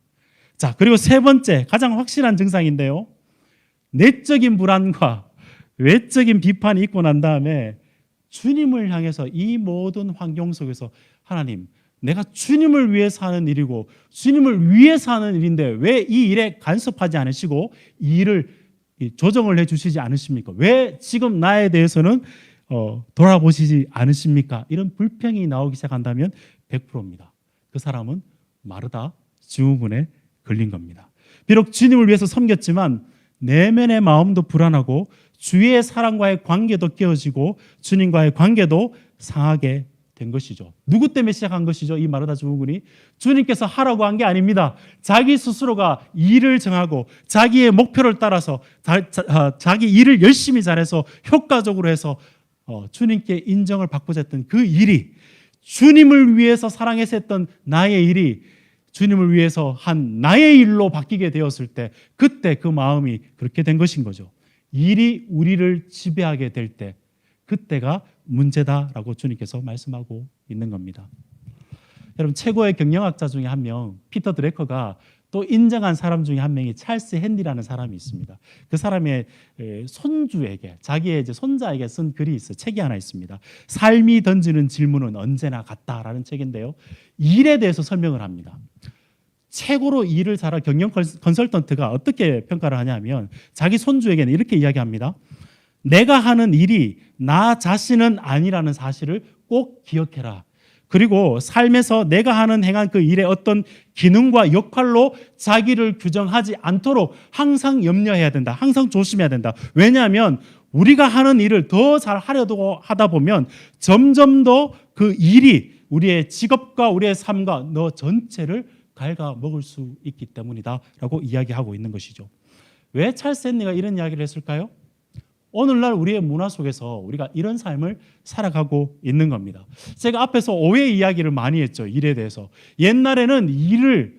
자, 그리고 세 번째 가장 확실한 증상인데요, 내적인 불안과 외적인 비판이 있고 난 다음에 주님을 향해서 이 모든 환경 속에서 하나님, 내가 주님을 위해서 하는 일이고 주님을 위해서 하는 일인데 왜 이 일에 간섭하지 않으시고 이 일을 조정을 해주시지 않으십니까? 왜 지금 나에 대해서는 돌아보시지 않으십니까? 이런 불평이 나오기 시작한다면 100%입니다. 그 사람은 마르다 증후군에 걸린 겁니다. 비록 주님을 위해서 섬겼지만 내면의 마음도 불안하고 주위의 사람과의 관계도 깨어지고 주님과의 관계도 상하게 된 것이죠. 누구 때문에 시작한 것이죠? 이 마르다 증후군이 주님께서 하라고 한 게 아닙니다. 자기 스스로가 일을 정하고 자기의 목표를 따라서 자기 일을 열심히 잘해서 효과적으로 해서 주님께 인정을 받고자 했던 그 일이, 주님을 위해서 사랑해서 했던 나의 일이 주님을 위해서 한 나의 일로 바뀌게 되었을 때 그때 그 마음이 그렇게 된 것인 거죠. 일이 우리를 지배하게 될 때 그때가 문제다라고 주님께서 말씀하고 있는 겁니다. 여러분, 최고의 경영학자 중에 한 명, 피터 드래커가 또 인정한 사람 중에 한 명이 찰스 헨리라는 사람이 있습니다. 그 사람의 손주에게, 자기의 이제 손자에게 쓴 글이 있어요. 책이 하나 있습니다. 삶이 던지는 질문은 언제나 같다라는 책인데요, 일에 대해서 설명을 합니다. 최고로 일을 잘할 경영 컨설턴트가 어떻게 평가를 하냐면 자기 손주에게는 이렇게 이야기합니다. 내가 하는 일이 나 자신은 아니라는 사실을 꼭 기억해라. 그리고 삶에서 내가 행한 그 일의 어떤 기능과 역할로 자기를 규정하지 않도록 항상 염려해야 된다. 항상 조심해야 된다. 왜냐하면 우리가 하는 일을 더 잘 하려고 하다 보면 점점 더 그 일이 우리의 직업과 우리의 삶과 너 전체를 갉아먹을 수 있기 때문이다 라고 이야기하고 있는 것이죠. 왜 찰스 헨리가 이런 이야기를 했을까요? 오늘날 우리의 문화 속에서 우리가 이런 삶을 살아가고 있는 겁니다. 제가 앞에서 오해 이야기를 많이 했죠. 일에 대해서. 옛날에는 일을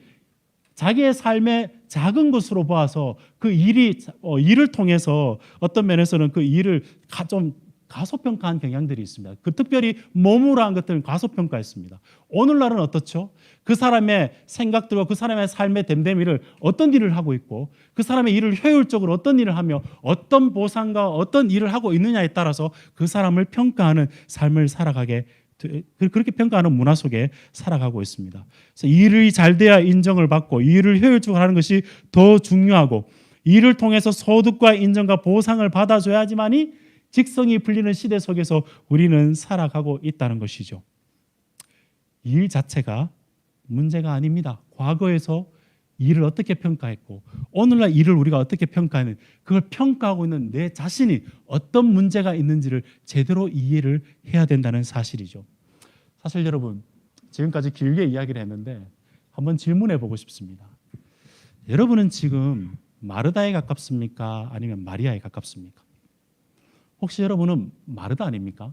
자기의 삶의 작은 것으로 봐서 그 일을 통해서 어떤 면에서는 그 일을 좀 과소평가한 경향들이 있습니다. 그 특별히 몸으로 한 것들은 과소평가했습니다. 오늘날은 어떻죠? 그 사람의 생각들과 그 사람의 삶의 됨됨이를 어떤 일을 하고 있고 그 사람의 일을 효율적으로 어떤 일을 하며 어떤 보상과 어떤 일을 하고 있느냐에 따라서 그 사람을 평가하는 삶을 살아가게 그렇게 평가하는 문화 속에 살아가고 있습니다. 그래서 일이 잘 돼야 인정을 받고 일을 효율적으로 하는 것이 더 중요하고 일을 통해서 소득과 인정과 보상을 받아줘야지만이 직성이 풀리는 시대 속에서 우리는 살아가고 있다는 것이죠. 일 자체가 문제가 아닙니다. 과거에서 일을 어떻게 평가했고 오늘날 일을 우리가 어떻게 평가하는 그걸 평가하고 있는 내 자신이 어떤 문제가 있는지를 제대로 이해를 해야 된다는 사실이죠. 사실 여러분 지금까지 길게 이야기를 했는데 한번 질문해 보고 싶습니다. 여러분은 지금 마르다에 가깝습니까? 아니면 마리아에 가깝습니까? 혹시 여러분은 마르다 아닙니까?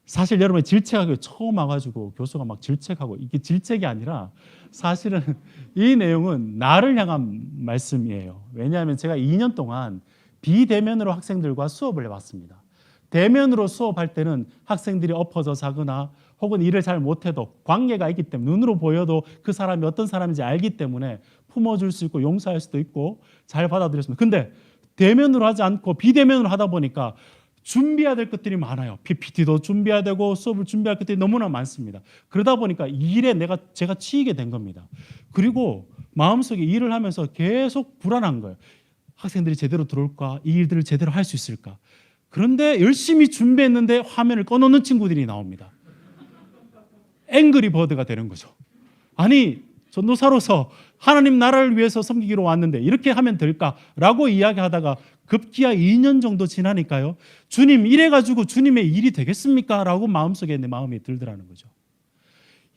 사실 여러분이 질책하기 처음 와가지고 교수가 막 질책하고 이게 질책이 아니라 사실은 이 내용은 나를 향한 말씀이에요. 왜냐하면 제가 2년 동안 비대면으로 학생들과 수업을 해봤습니다. 대면으로 수업할 때는 학생들이 엎어져 자거나 혹은 일을 잘 못해도 관계가 있기 때문에 눈으로 보여도 그 사람이 어떤 사람인지 알기 때문에 품어줄 수 있고 용서할 수도 있고 잘 받아들였습니다. 근데 대면으로 하지 않고 비대면으로 하다 보니까 준비해야 될 것들이 많아요. PPT도 준비해야 되고 수업을 준비할 것들이 너무나 많습니다. 그러다 보니까 일에 제가 치이게 된 겁니다. 그리고 마음속에 일을 하면서 계속 불안한 거예요. 학생들이 제대로 들어올까? 이 일들을 제대로 할 수 있을까? 그런데 열심히 준비했는데 화면을 꺼놓는 친구들이 나옵니다. 앵그리 버드가 되는 거죠. 아니 전도사로서 하나님 나라를 위해서 섬기기로 왔는데 이렇게 하면 될까라고 이야기하다가 급기야 2년 정도 지나니까요. 주님 이래가지고 주님의 일이 되겠습니까? 라고 마음속에 내 마음이 들더라는 거죠.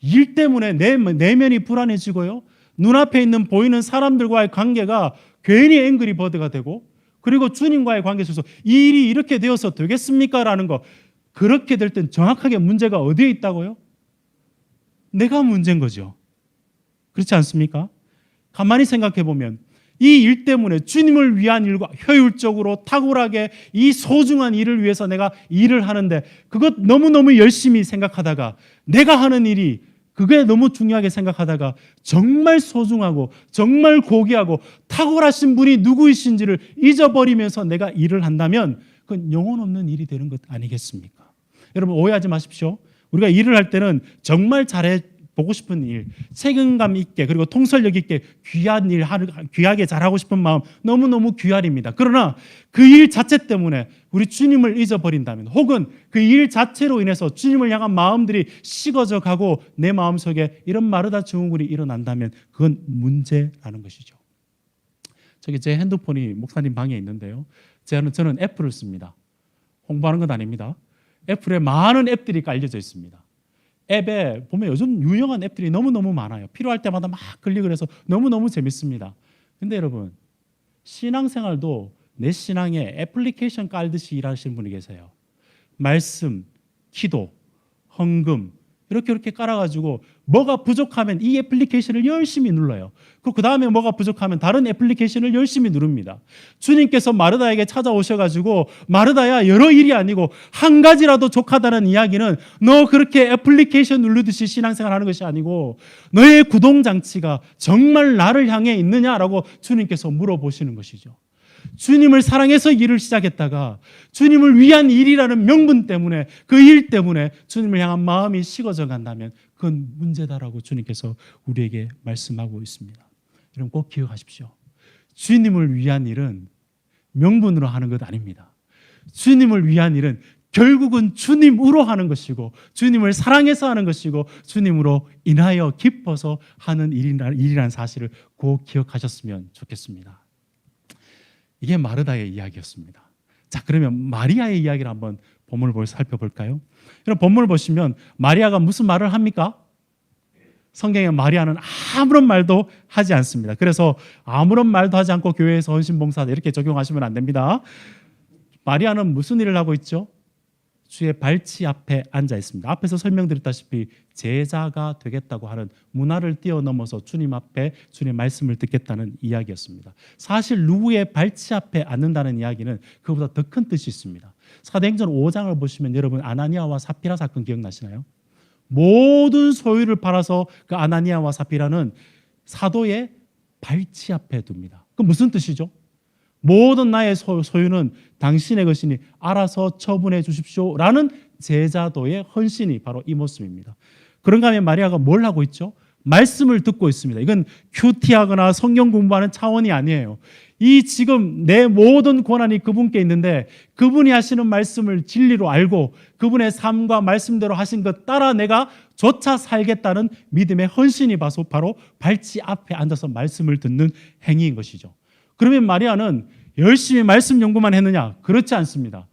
일 때문에 내면이 불안해지고요. 눈앞에 있는 보이는 사람들과의 관계가 괜히 앵그리 버드가 되고 그리고 주님과의 관계 속에서 이 일이 이렇게 되어서 되겠습니까? 라는 거 그렇게 될 땐 정확하게 문제가 어디에 있다고요? 내가 문제인 거죠. 그렇지 않습니까? 가만히 생각해 보면 이 일 때문에 주님을 위한 일과 효율적으로 탁월하게 이 소중한 일을 위해서 내가 일을 하는데 그것 너무너무 열심히 생각하다가 내가 하는 일이 그게 너무 중요하게 생각하다가 정말 소중하고 정말 고귀하고 탁월하신 분이 누구이신지를 잊어버리면서 내가 일을 한다면 그건 영혼 없는 일이 되는 것 아니겠습니까? 여러분 오해하지 마십시오. 우리가 일을 할 때는 정말 잘해 보고 싶은 일, 책임감 있게 그리고 통솔력 있게 귀한 일, 귀하게 잘하고 싶은 마음 너무너무 귀할입니다. 그러나 그 일 자체 때문에 우리 주님을 잊어버린다면 혹은 그 일 자체로 인해서 주님을 향한 마음들이 식어져 가고 내 마음속에 이런 마르다 증후군이 일어난다면 그건 문제라는 것이죠. 저기 제 핸드폰이 목사님 방에 있는데요. 저는 애플을 씁니다. 홍보하는 건 아닙니다. 애플에 많은 앱들이 깔려져 있습니다. 앱에 보면 요즘 유용한 앱들이 너무너무 많아요. 필요할 때마다 막 클릭을 해서 너무너무 재밌습니다. 근데 여러분 신앙생활도 내 신앙에 애플리케이션 깔듯이 일하시는 분이 계세요. 말씀, 기도, 헌금 이렇게 깔아가지고 뭐가 부족하면 이 애플리케이션을 열심히 눌러요. 그 다음에 뭐가 부족하면 다른 애플리케이션을 열심히 누릅니다. 주님께서 마르다에게 찾아오셔가지고 마르다야 여러 일이 아니고 한 가지라도 족하다는 이야기는 너 그렇게 애플리케이션 누르듯이 신앙생활하는 것이 아니고 너의 구동장치가 정말 나를 향해 있느냐라고 주님께서 물어보시는 것이죠. 주님을 사랑해서 일을 시작했다가 주님을 위한 일이라는 명분 때문에 그 일 때문에 주님을 향한 마음이 식어져 간다면 그건 문제다라고 주님께서 우리에게 말씀하고 있습니다. 여러분 꼭 기억하십시오. 주님을 위한 일은 명분으로 하는 것 아닙니다. 주님을 위한 일은 결국은 주님으로 하는 것이고 주님을 사랑해서 하는 것이고 주님으로 인하여 기뻐서 하는 일이라는 사실을 꼭 기억하셨으면 좋겠습니다. 이게 마르다의 이야기였습니다. 자, 그러면 마리아의 이야기를 한번 본문을 살펴볼까요? 여러분 본문을 보시면 마리아가 무슨 말을 합니까? 성경에 마리아는 아무런 말도 하지 않습니다. 그래서 아무런 말도 하지 않고 교회에서 헌신봉사다 이렇게 적용하시면 안 됩니다. 마리아는 무슨 일을 하고 있죠? 주의 발치 앞에 앉아 있습니다. 앞에서 설명드렸다시피 제자가 되겠다고 하는 문화를 뛰어넘어서 주님 앞에 주님의 말씀을 듣겠다는 이야기였습니다. 사실 누구의 발치 앞에 앉는다는 이야기는 그보다 더 큰 뜻이 있습니다. 사도행전 5장을 보시면 여러분 아나니아와 사피라 사건 기억나시나요? 모든 소유를 팔아서 그 아나니아와 사피라는 사도의 발치 앞에 둡니다. 그 무슨 뜻이죠? 모든 나의 소유는 당신의 것이니 알아서 처분해 주십시오라는 제자도의 헌신이 바로 이 모습입니다. 그런가 하면 마리아가 뭘 하고 있죠? 말씀을 듣고 있습니다. 이건 큐티하거나 성경 공부하는 차원이 아니에요. 이 지금 내 모든 권한이 그분께 있는데 그분이 하시는 말씀을 진리로 알고 그분의 삶과 말씀대로 하신 것 따라 내가 조차 살겠다는 믿음의 헌신이 바로 발치 앞에 앉아서 말씀을 듣는 행위인 것이죠. 그러면 마리아는 열심히 말씀 연구만 했느냐? 그렇지 않습니다.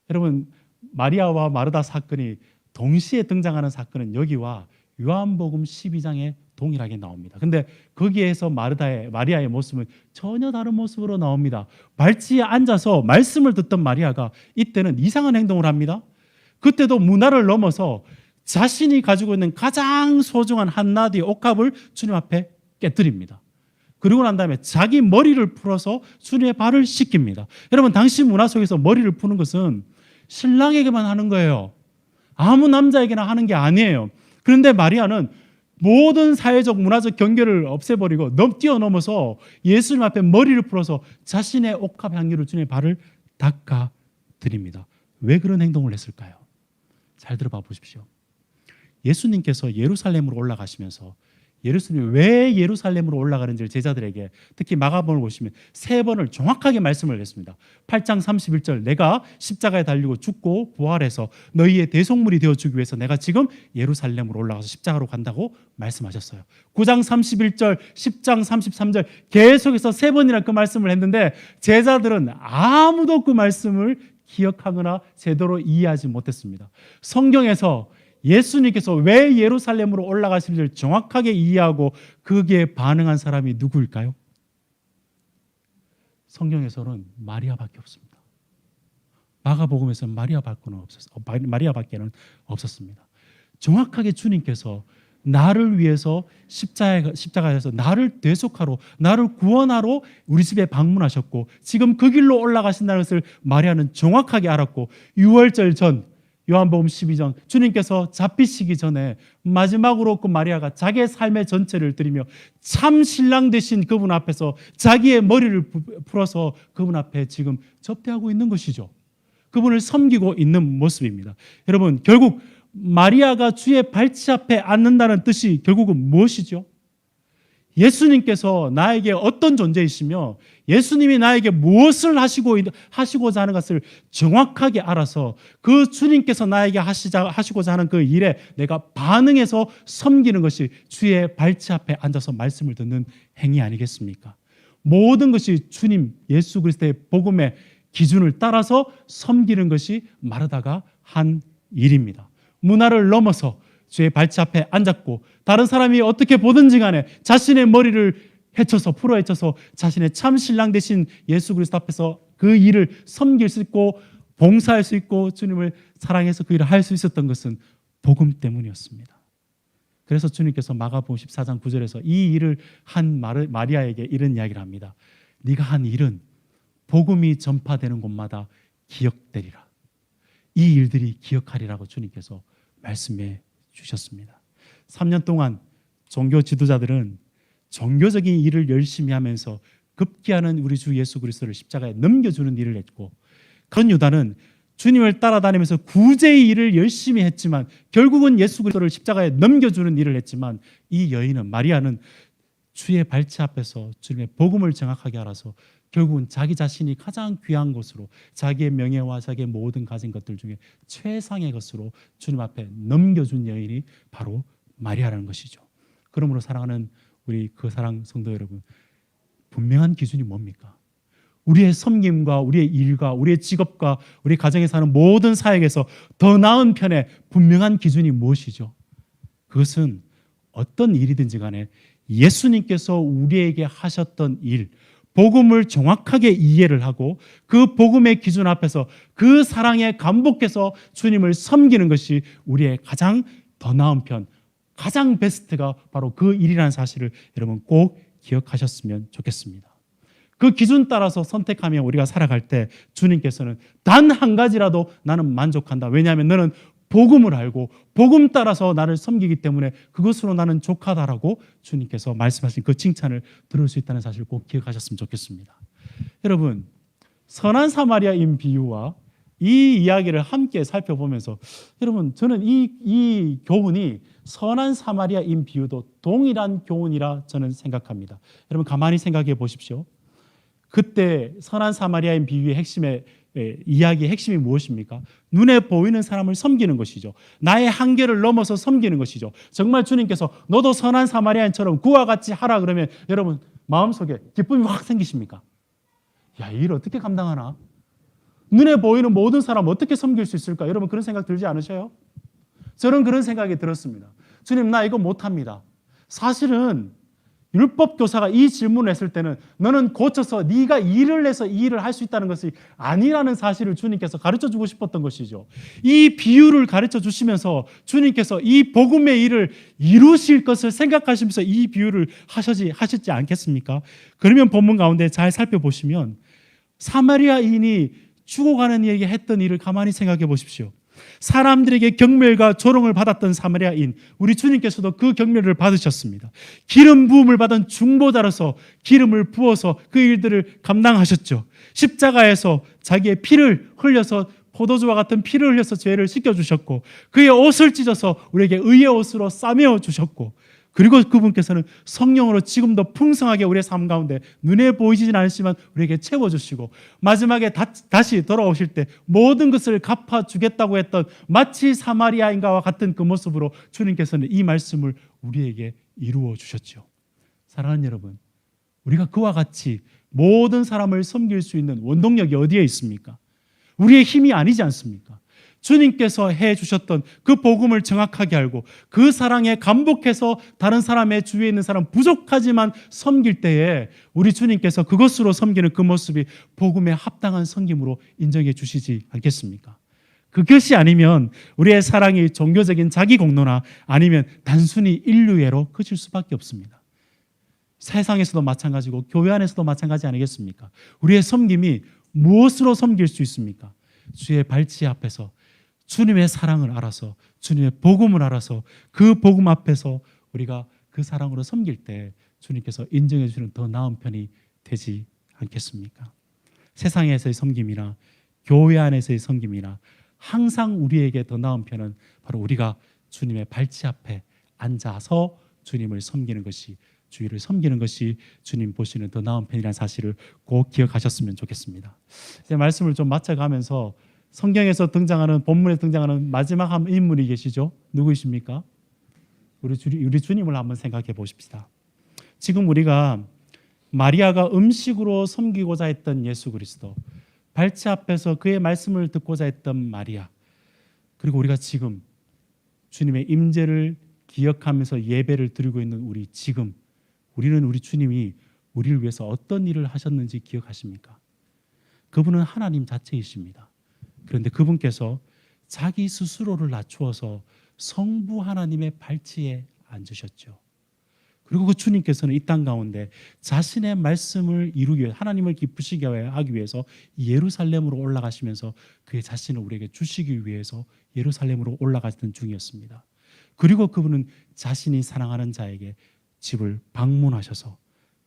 여러분, 마리아와 마르다 사건이 동시에 등장하는 사건은 여기와 요한복음 12장에 동일하게 나옵니다. 근데 거기에서 마리아의 모습은 전혀 다른 모습으로 나옵니다. 발치에 앉아서 말씀을 듣던 마리아가 이때는 이상한 행동을 합니다. 그때도 문화를 넘어서 자신이 가지고 있는 가장 소중한 한나디 옥합을 주님 앞에 깨뜨립니다. 그리고 난 다음에 자기 머리를 풀어서 주님의 발을 씻깁니다. 여러분, 당시 문화 속에서 머리를 푸는 것은 신랑에게만 하는 거예요. 아무 남자에게나 하는 게 아니에요. 그런데 마리아는 모든 사회적 문화적 경계를 없애버리고 뛰어넘어서 예수님 앞에 머리를 풀어서 자신의 옥합 향기로 주님의 발을 닦아 드립니다. 왜 그런 행동을 했을까요? 잘 들어봐 보십시오. 예수님께서 예루살렘으로 올라가시면서 예루살렘이 왜 예루살렘으로 올라가는지를 제자들에게 특히 마가복음을 보시면 3번을 정확하게 말씀을 했습니다. 8장 31절 내가 십자가에 달리고 죽고 부활해서 너희의 대속물이 되어주기 위해서 내가 지금 예루살렘으로 올라가서 십자가로 간다고 말씀하셨어요. 9장 31절 10장 33절 계속해서 3번이나 그 말씀을 했는데 제자들은 아무도 그 말씀을 기억하거나 제대로 이해하지 못했습니다. 성경에서 예수님께서 왜 예루살렘으로 올라가시는지를 정확하게 이해하고 거기에 반응한 사람이 누구일까요? 성경에서는 마리아밖에 없습니다. 마가복음에서는 마리아밖에는 없었습니다. 정확하게 주님께서 나를 위해서 십자가에서 나를 대속하러 나를 구원하러 우리 집에 방문하셨고 지금 그 길로 올라가신다는 것을 마리아는 정확하게 알았고 6월절 전 요한복음 12장 주님께서 잡히시기 전에 마지막으로 그 마리아가 자기의 삶의 전체를 드리며 참 신랑 되신 그분 앞에서 자기의 머리를 풀어서 그분 앞에 지금 접대하고 있는 것이죠. 그분을 섬기고 있는 모습입니다. 여러분, 결국 마리아가 주의 발치 앞에 앉는다는 뜻이 결국은 무엇이죠? 예수님께서 나에게 어떤 존재이시며 예수님이 나에게 무엇을 하시고자 하는 것을 정확하게 알아서 그 주님께서 나에게 하시고자 하는 그 일에 내가 반응해서 섬기는 것이 주의 발치 앞에 앉아서 말씀을 듣는 행위 아니겠습니까? 모든 것이 주님 예수 그리스도의 복음의 기준을 따라서 섬기는 것이 마르다가 한 일입니다. 문화를 넘어서 주의 발치 앞에 앉았고 다른 사람이 어떻게 보든지 간에 자신의 머리를 풀어 헤쳐서 자신의 참 신랑 되신 예수 그리스도 앞에서 그 일을 섬길 수 있고 봉사할 수 있고 주님을 사랑해서 그 일을 할 수 있었던 것은 복음 때문이었습니다. 그래서 주님께서 마가복음 14장 9절에서 이 일을 한 마리아에게 이런 이야기를 합니다. 네가 한 일은 복음이 전파되는 곳마다 기억되리라. 이 일들이 기억하리라고 주님께서 말씀해 주셨습니다. 3년 동안 종교 지도자들은 종교적인 일을 열심히 하면서 급기야는 우리 주 예수 그리스도를 십자가에 넘겨주는 일을 했고 그런 유다는 주님을 따라다니면서 구제의 일을 열심히 했지만 결국은 예수 그리스도를 십자가에 넘겨주는 일을 했지만 이 여인은 마리아는 주의 발치 앞에서 주님의 복음을 정확하게 알아서 결국은 자기 자신이 가장 귀한 것으로 자기의 명예와 자기의 모든 가진 것들 중에 최상의 것으로 주님 앞에 넘겨준 여인이 바로 마리아라는 것이죠. 그러므로 사랑하는 우리 그 사랑 성도 여러분, 분명한 기준이 뭡니까? 우리의 섬김과 우리의 일과 우리의 직업과 우리 가정에 사는 모든 사역에서 더 나은 편에 분명한 기준이 무엇이죠? 그것은 어떤 일이든지 간에 예수님께서 우리에게 하셨던 일, 복음을 정확하게 이해를 하고 그 복음의 기준 앞에서 그 사랑에 감복해서 주님을 섬기는 것이 우리의 가장 더 나은 편, 가장 베스트가 바로 그 일이라는 사실을 여러분 꼭 기억하셨으면 좋겠습니다. 그 기준 따라서 선택하며 우리가 살아갈 때 주님께서는 단 한 가지라도 나는 만족한다. 왜냐하면 너는 복음을 알고 복음 따라서 나를 섬기기 때문에 그것으로 나는 족하다라고 주님께서 말씀하신 그 칭찬을 들을 수 있다는 사실을 꼭 기억하셨으면 좋겠습니다. 여러분, 선한 사마리아인 비유와 이 이야기를 함께 살펴보면서 여러분, 저는 이 교훈이 선한 사마리아인 비유도 동일한 교훈이라 저는 생각합니다. 여러분 가만히 생각해 보십시오. 그때 선한 사마리아인 비유의 이야기의 핵심이 무엇입니까? 눈에 보이는 사람을 섬기는 것이죠. 나의 한계를 넘어서 섬기는 것이죠. 정말 주님께서 너도 선한 사마리아인처럼 그와 같이 하라 그러면 여러분 마음속에 기쁨이 확 생기십니까? 야, 이 일 어떻게 감당하나? 눈에 보이는 모든 사람 어떻게 섬길 수 있을까? 여러분 그런 생각 들지 않으셔요? 저는 그런 생각이 들었습니다. 주님, 나 이거 못합니다. 사실은 율법 교사가 이 질문을 했을 때는 너는 고쳐서 네가 일을 해서 이 일을 할 수 있다는 것이 아니라는 사실을 주님께서 가르쳐 주고 싶었던 것이죠. 이 비유를 가르쳐 주시면서 주님께서 이 복음의 일을 이루실 것을 생각하시면서 이 비유를 하셨지 않겠습니까? 그러면 본문 가운데 잘 살펴보시면 사마리아인이 죽어가는 이에게 했던 일을 가만히 생각해 보십시오. 사람들에게 경멸과 조롱을 받았던 사마리아인, 우리 주님께서도 그 경멸을 받으셨습니다. 기름 부음을 받은 중보자로서 기름을 부어서 그 일들을 감당하셨죠. 십자가에서 자기의 피를 흘려서 포도주와 같은 피를 흘려서 죄를 씻겨주셨고 그의 옷을 찢어서 우리에게 의의 옷으로 싸매어 주셨고 그리고 그분께서는 성령으로 지금도 풍성하게 우리의 삶 가운데 눈에 보이지는 않지만 우리에게 채워주시고 마지막에 다시 돌아오실 때 모든 것을 갚아주겠다고 했던 마치 사마리아인과 같은 그 모습으로 주님께서는 이 말씀을 우리에게 이루어 주셨죠. 사랑하는 여러분, 우리가 그와 같이 모든 사람을 섬길 수 있는 원동력이 어디에 있습니까? 우리의 힘이 아니지 않습니까? 주님께서 해주셨던 그 복음을 정확하게 알고 그 사랑에 감복해서 다른 사람의 주위에 있는 사람 부족하지만 섬길 때에 우리 주님께서 그것으로 섬기는 그 모습이 복음에 합당한 섬김으로 인정해 주시지 않겠습니까? 그것이 아니면 우리의 사랑이 종교적인 자기 공로나 아니면 단순히 인류애로 그칠 수밖에 없습니다. 세상에서도 마찬가지고 교회 안에서도 마찬가지 아니겠습니까? 우리의 섬김이 무엇으로 섬길 수 있습니까? 주의 발치 앞에서 주님의 사랑을 알아서 주님의 복음을 알아서 그 복음 앞에서 우리가 그 사랑으로 섬길 때 주님께서 인정해 주시는 더 나은 편이 되지 않겠습니까? 세상에서의 섬김이나 교회 안에서의 섬김이나 항상 우리에게 더 나은 편은 바로 우리가 주님의 발치 앞에 앉아서 주님을 섬기는 것이 주의를 섬기는 것이 주님 보시는 더 나은 편이라는 사실을 꼭 기억하셨으면 좋겠습니다. 제 말씀을 좀 맞춰가면서 성경에서 등장하는 본문에 등장하는 마지막 한 인물이 계시죠? 누구이십니까? 우리 주님을 한번 생각해 보십시다. 지금 우리가 마리아가 음식으로 섬기고자 했던 예수 그리스도, 발치 앞에서 그의 말씀을 듣고자 했던 마리아, 그리고 우리가 지금 주님의 임재를 기억하면서 예배를 드리고 있는 우리 지금 우리는 우리 주님이 우리를 위해서 어떤 일을 하셨는지 기억하십니까? 그분은 하나님 자체이십니다. 그런데 그분께서 자기 스스로를 낮추어서 성부 하나님의 발치에 앉으셨죠. 그리고 그 주님께서는 이 땅 가운데 자신의 말씀을 이루기 위해 하나님을 기쁘시게 하기 위해서 예루살렘으로 올라가시면서 그의 자신을 우리에게 주시기 위해서 예루살렘으로 올라가던 중이었습니다. 그리고 그분은 자신이 사랑하는 자에게 집을 방문하셔서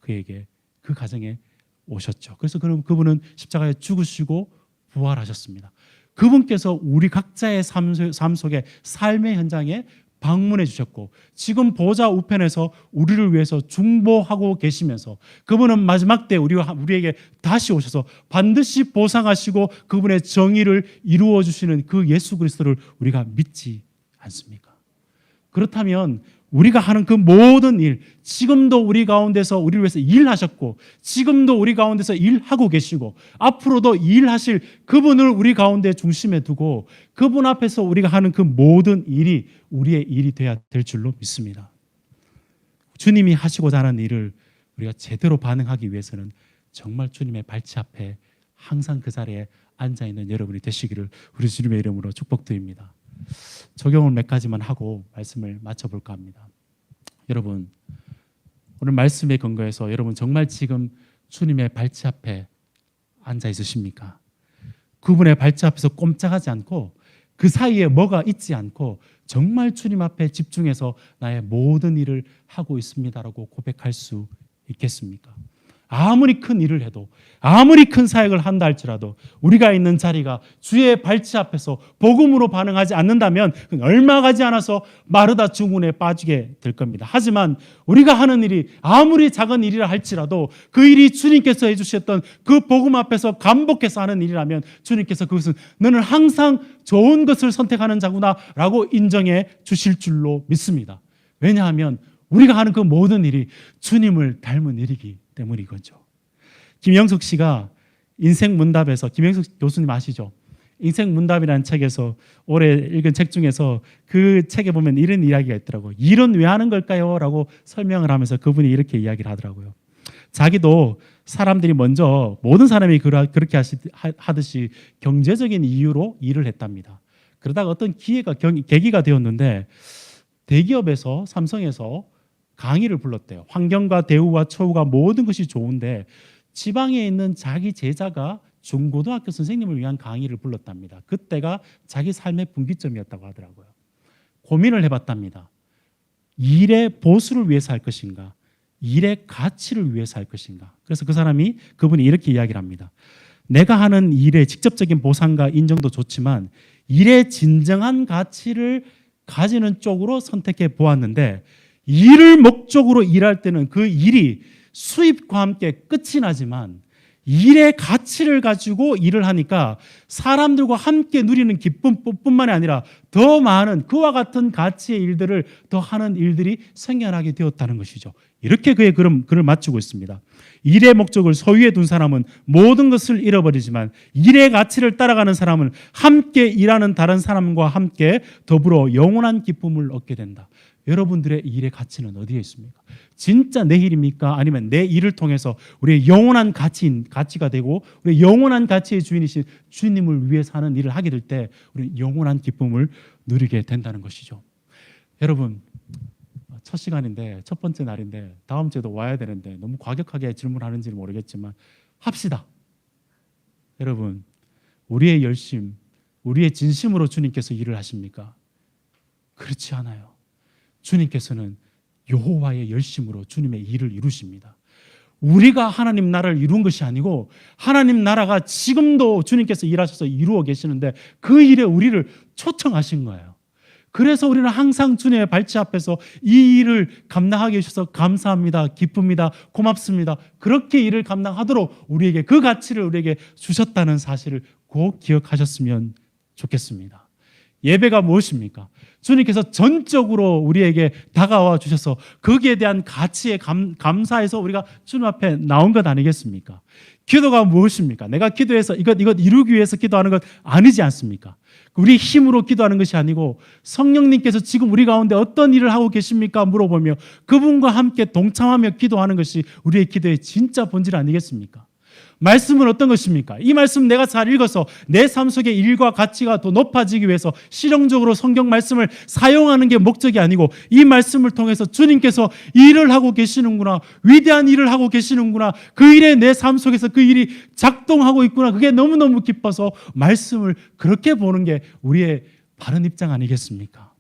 그에게 그 가정에 오셨죠. 그래서 그분은 십자가에 죽으시고 부활하셨습니다. 그분께서 우리 각자의 삶 속에 삶의 현장에 방문해 주셨고 지금 보좌 우편에서 우리를 위해서 중보하고 계시면서 그분은 마지막 때 우리에게 다시 오셔서 반드시 보상하시고 그분의 정의를 이루어 주시는 그 예수 그리스도를 우리가 믿지 않습니까? 그렇다면 우리가 하는 그 모든 일, 지금도 우리 가운데서 우리를 위해서 일하셨고 지금도 우리 가운데서 일하고 계시고 앞으로도 일하실 그분을 우리 가운데 중심에 두고 그분 앞에서 우리가 하는 그 모든 일이 우리의 일이 되어야 될 줄로 믿습니다. 주님이 하시고자 하는 일을 우리가 제대로 반응하기 위해서는 정말 주님의 발치 앞에 항상 그 자리에 앉아 있는 여러분이 되시기를 우리 주님의 이름으로 축복드립니다. 적용을 몇 가지만 하고 말씀을 마쳐볼까 합니다. 여러분, 오늘 말씀에 근거해서 여러분 정말 지금 주님의 발치 앞에 앉아 있으십니까? 그분의 발치 앞에서 꼼짝하지 않고 그 사이에 뭐가 있지 않고 정말 주님 앞에 집중해서 나의 모든 일을 하고 있습니다라고 고백할 수 있겠습니까? 아무리 큰 일을 해도, 아무리 큰 사역을 한다 할지라도 우리가 있는 자리가 주의 발치 앞에서 복음으로 반응하지 않는다면 얼마 가지 않아서 마르다 증후군에 빠지게 될 겁니다. 하지만 우리가 하는 일이 아무리 작은 일이라 할지라도 그 일이 주님께서 해주셨던 그 복음 앞에서 감복해서 하는 일이라면 주님께서 그것은 너는 항상 좋은 것을 선택하는 자구나 라고 인정해 주실 줄로 믿습니다. 왜냐하면 우리가 하는 그 모든 일이 주님을 닮은 일이기 때문이거죠. 김영숙 씨가 인생문답에서, 김영숙 교수님 아시죠? 인생문답이라는 책에서 올해 읽은 책 중에서 그 책에 보면 이런 이야기가 있더라고요. 일은 왜 하는 걸까요? 라고 설명을 하면서 그분이 이렇게 이야기를 하더라고요. 자기도 사람들이 먼저 모든 사람이 그렇게 하듯이 경제적인 이유로 일을 했답니다. 그러다가 어떤 계기가 되었는데 대기업에서, 삼성에서 강의를 불렀대요. 환경과 대우와 처우가 모든 것이 좋은데 지방에 있는 자기 제자가 중고등학교 선생님을 위한 강의를 불렀답니다. 그때가 자기 삶의 분기점이었다고 하더라고요. 고민을 해봤답니다. 일의 보수를 위해서 할 것인가, 일의 가치를 위해서 할 것인가. 그래서 그분이 이렇게 이야기를 합니다. 내가 하는 일의 직접적인 보상과 인정도 좋지만 일의 진정한 가치를 가지는 쪽으로 선택해 보았는데 일을 목적으로 일할 때는 그 일이 수입과 함께 끝이 나지만 일의 가치를 가지고 일을 하니까 사람들과 함께 누리는 기쁨뿐만이 아니라 더 많은 그와 같은 가치의 일들을 더 하는 일들이 생겨나게 되었다는 것이죠. 이렇게 그의 글을 마치고 있습니다. 일의 목적을 소유해 둔 사람은 모든 것을 잃어버리지만 일의 가치를 따라가는 사람은 함께 일하는 다른 사람과 함께 더불어 영원한 기쁨을 얻게 된다. 여러분들의 일의 가치는 어디에 있습니까? 진짜 내 일입니까? 아니면 내 일을 통해서 우리의 영원한 가치가 되고 우리의 영원한 가치의 주인이신 주님을 위해 사는 일을 하게 될 때 우리는 영원한 기쁨을 누리게 된다는 것이죠. 여러분, 첫 시간인데, 첫 번째 날인데 다음 주에도 와야 되는데 너무 과격하게 질문하는지는 모르겠지만 합시다. 여러분, 우리의 열심, 우리의 진심으로 주님께서 일을 하십니까? 그렇지 않아요. 주님께서는 여호와의 열심으로 주님의 일을 이루십니다. 우리가 하나님 나라를 이룬 것이 아니고 하나님 나라가 지금도 주님께서 일하셔서 이루어 계시는데 그 일에 우리를 초청하신 거예요. 그래서 우리는 항상 주님의 발치 앞에서 이 일을 감당하게 해주셔서 감사합니다, 기쁩니다, 고맙습니다. 그렇게 일을 감당하도록 우리에게 그 가치를 우리에게 주셨다는 사실을 꼭 기억하셨으면 좋겠습니다. 예배가 무엇입니까? 주님께서 전적으로 우리에게 다가와 주셔서 거기에 대한 가치에 감사해서 우리가 주님 앞에 나온 것 아니겠습니까? 기도가 무엇입니까? 내가 기도해서 이것 이루기 위해서 기도하는 것 아니지 않습니까? 우리 힘으로 기도하는 것이 아니고 성령님께서 지금 우리 가운데 어떤 일을 하고 계십니까? 물어보며 그분과 함께 동참하며 기도하는 것이 우리의 기도의 진짜 본질 아니겠습니까? 말씀은 어떤 것입니까? 이 말씀 내가 잘 읽어서 내 삶 속의 일과 가치가 더 높아지기 위해서 실용적으로 성경 말씀을 사용하는 게 목적이 아니고 이 말씀을 통해서 주님께서 일을 하고 계시는구나, 위대한 일을 하고 계시는구나, 그 일에 내 삶 속에서 그 일이 작동하고 있구나, 그게 너무너무 기뻐서 말씀을 그렇게 보는 게 우리의 바른 입장 아니겠습니까?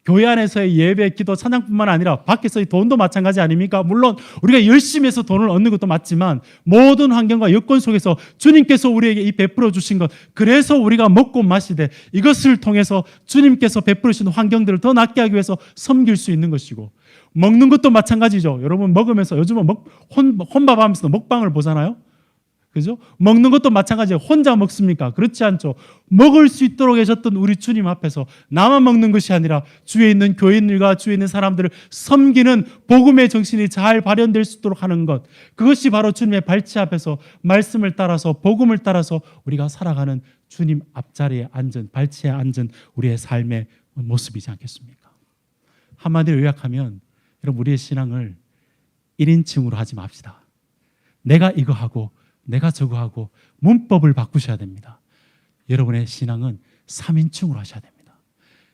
교회 안에서의 예배, 기도, 찬양뿐만 아니라 밖에서의 돈도 마찬가지 아닙니까? 물론 우리가 열심히 해서 돈을 얻는 것도 맞지만 모든 환경과 여건 속에서 주님께서 우리에게 이 베풀어 주신 것, 그래서 우리가 먹고 마시되 이것을 통해서 주님께서 베풀어 주신 환경들을 더 낫게 하기 위해서 섬길 수 있는 것이고, 먹는 것도 마찬가지죠. 여러분 먹으면서 요즘은 혼밥하면서 먹방을 보잖아요. 그죠? 먹는 것도 마찬가지예요. 혼자 먹습니까? 그렇지 않죠. 먹을 수 있도록 하셨던 우리 주님 앞에서 나만 먹는 것이 아니라 주위에 있는 교인들과 주위에 있는 사람들을 섬기는 복음의 정신이 잘 발현될 수 있도록 하는 것, 그것이 바로 주님의 발치 앞에서 말씀을 따라서 복음을 따라서 우리가 살아가는 주님 앞자리에 앉은, 발치에 앉은 우리의 삶의 모습이지 않겠습니까? 한마디로 요약하면 여러분, 우리의 신앙을 1인칭으로 하지 맙시다. 내가 이거 하고 내가 저거 하고 문법을 바꾸셔야 됩니다. 여러분의 신앙은 3인칭으로 하셔야 됩니다.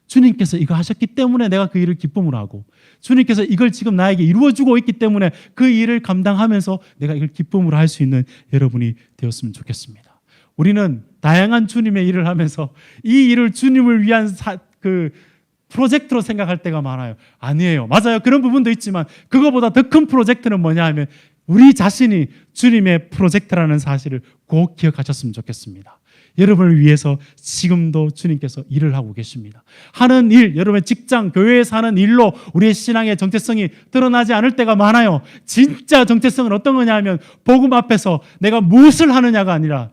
주님께서 이거 하셨기 때문에 내가 그 일을 기쁨으로 하고, 주님께서 이걸 지금 나에게 이루어주고 있기 때문에 그 일을 감당하면서 내가 이걸 기쁨으로 할 수 있는 여러분이 되었으면 좋겠습니다. 우리는 다양한 주님의 일을 하면서 이 일을 주님을 위한 프로젝트로 생각할 때가 많아요. 아니에요. 맞아요. 그런 부분도 있지만 그거보다 더 큰 프로젝트는 뭐냐 하면 우리 자신이 주님의 프로젝트라는 사실을 꼭 기억하셨으면 좋겠습니다. 여러분을 위해서 지금도 주님께서 일을 하고 계십니다. 하는 일, 여러분의 직장, 교회에서 하는 일로 우리의 신앙의 정체성이 드러나지 않을 때가 많아요. 진짜 정체성은 어떤 거냐 하면 복음 앞에서 내가 무엇을 하느냐가 아니라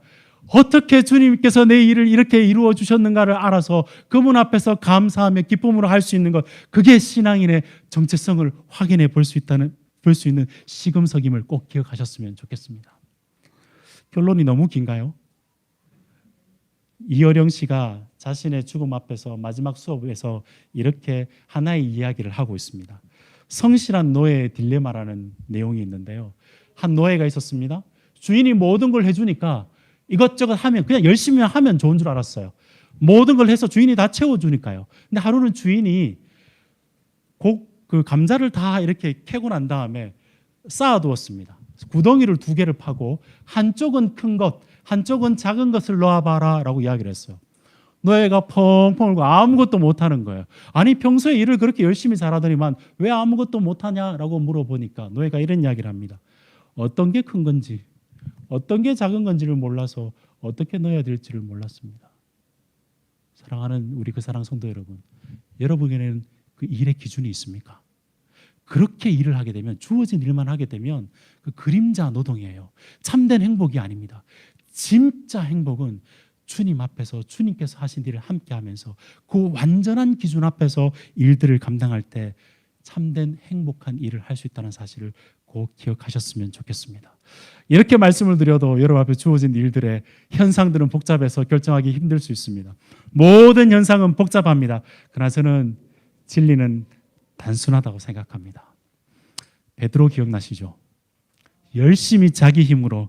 어떻게 주님께서 내 일을 이렇게 이루어 주셨는가를 알아서 그분 앞에서 감사하며 기쁨으로 할 수 있는 것, 그게 신앙인의 정체성을 확인해 볼 수 있는 시금석임을 꼭 기억하셨으면 좋겠습니다. 결론이 너무 긴가요? 이어령 씨가 자신의 죽음 앞에서 마지막 수업에서 이렇게 하나의 이야기를 하고 있습니다. 성실한 노예의 딜레마라는 내용이 있는데요. 한 노예가 있었습니다. 주인이 모든 걸 해주니까 이것저것 하면 그냥 열심히 하면 좋은 줄 알았어요. 모든 걸 해서 주인이 다 채워주니까요. 근데 하루는 주인이 그 감자를 다 이렇게 캐고 난 다음에 쌓아두었습니다. 구덩이를 2개를 파고 한쪽은 큰 것, 한쪽은 작은 것을 놓아봐라 라고 이야기를 했어요. 노예가 펑펑 울고 아무것도 못하는 거예요. 아니 평소에 일을 그렇게 열심히 잘하더니만 왜 아무것도 못하냐라고 물어보니까 노예가 이런 이야기를 합니다. 어떤 게 큰 건지 어떤 게 작은 건지를 몰라서 어떻게 넣어야 될지를 몰랐습니다. 사랑하는 우리 그 사랑 성도 여러분, 여러분에게는 그 일의 기준이 있습니까? 그렇게 일을 하게 되면, 주어진 일만 하게 되면 그 그림자 노동이에요. 참된 행복이 아닙니다. 진짜 행복은 주님 앞에서 주님께서 하신 일을 함께 하면서 그 완전한 기준 앞에서 일들을 감당할 때 참된 행복한 일을 할 수 있다는 사실을 꼭 기억하셨으면 좋겠습니다. 이렇게 말씀을 드려도 여러분 앞에 주어진 일들의 현상들은 복잡해서 결정하기 힘들 수 있습니다. 모든 현상은 복잡합니다. 그러나 저는 진리는 단순하다고 생각합니다. 베드로 기억나시죠? 열심히 자기 힘으로,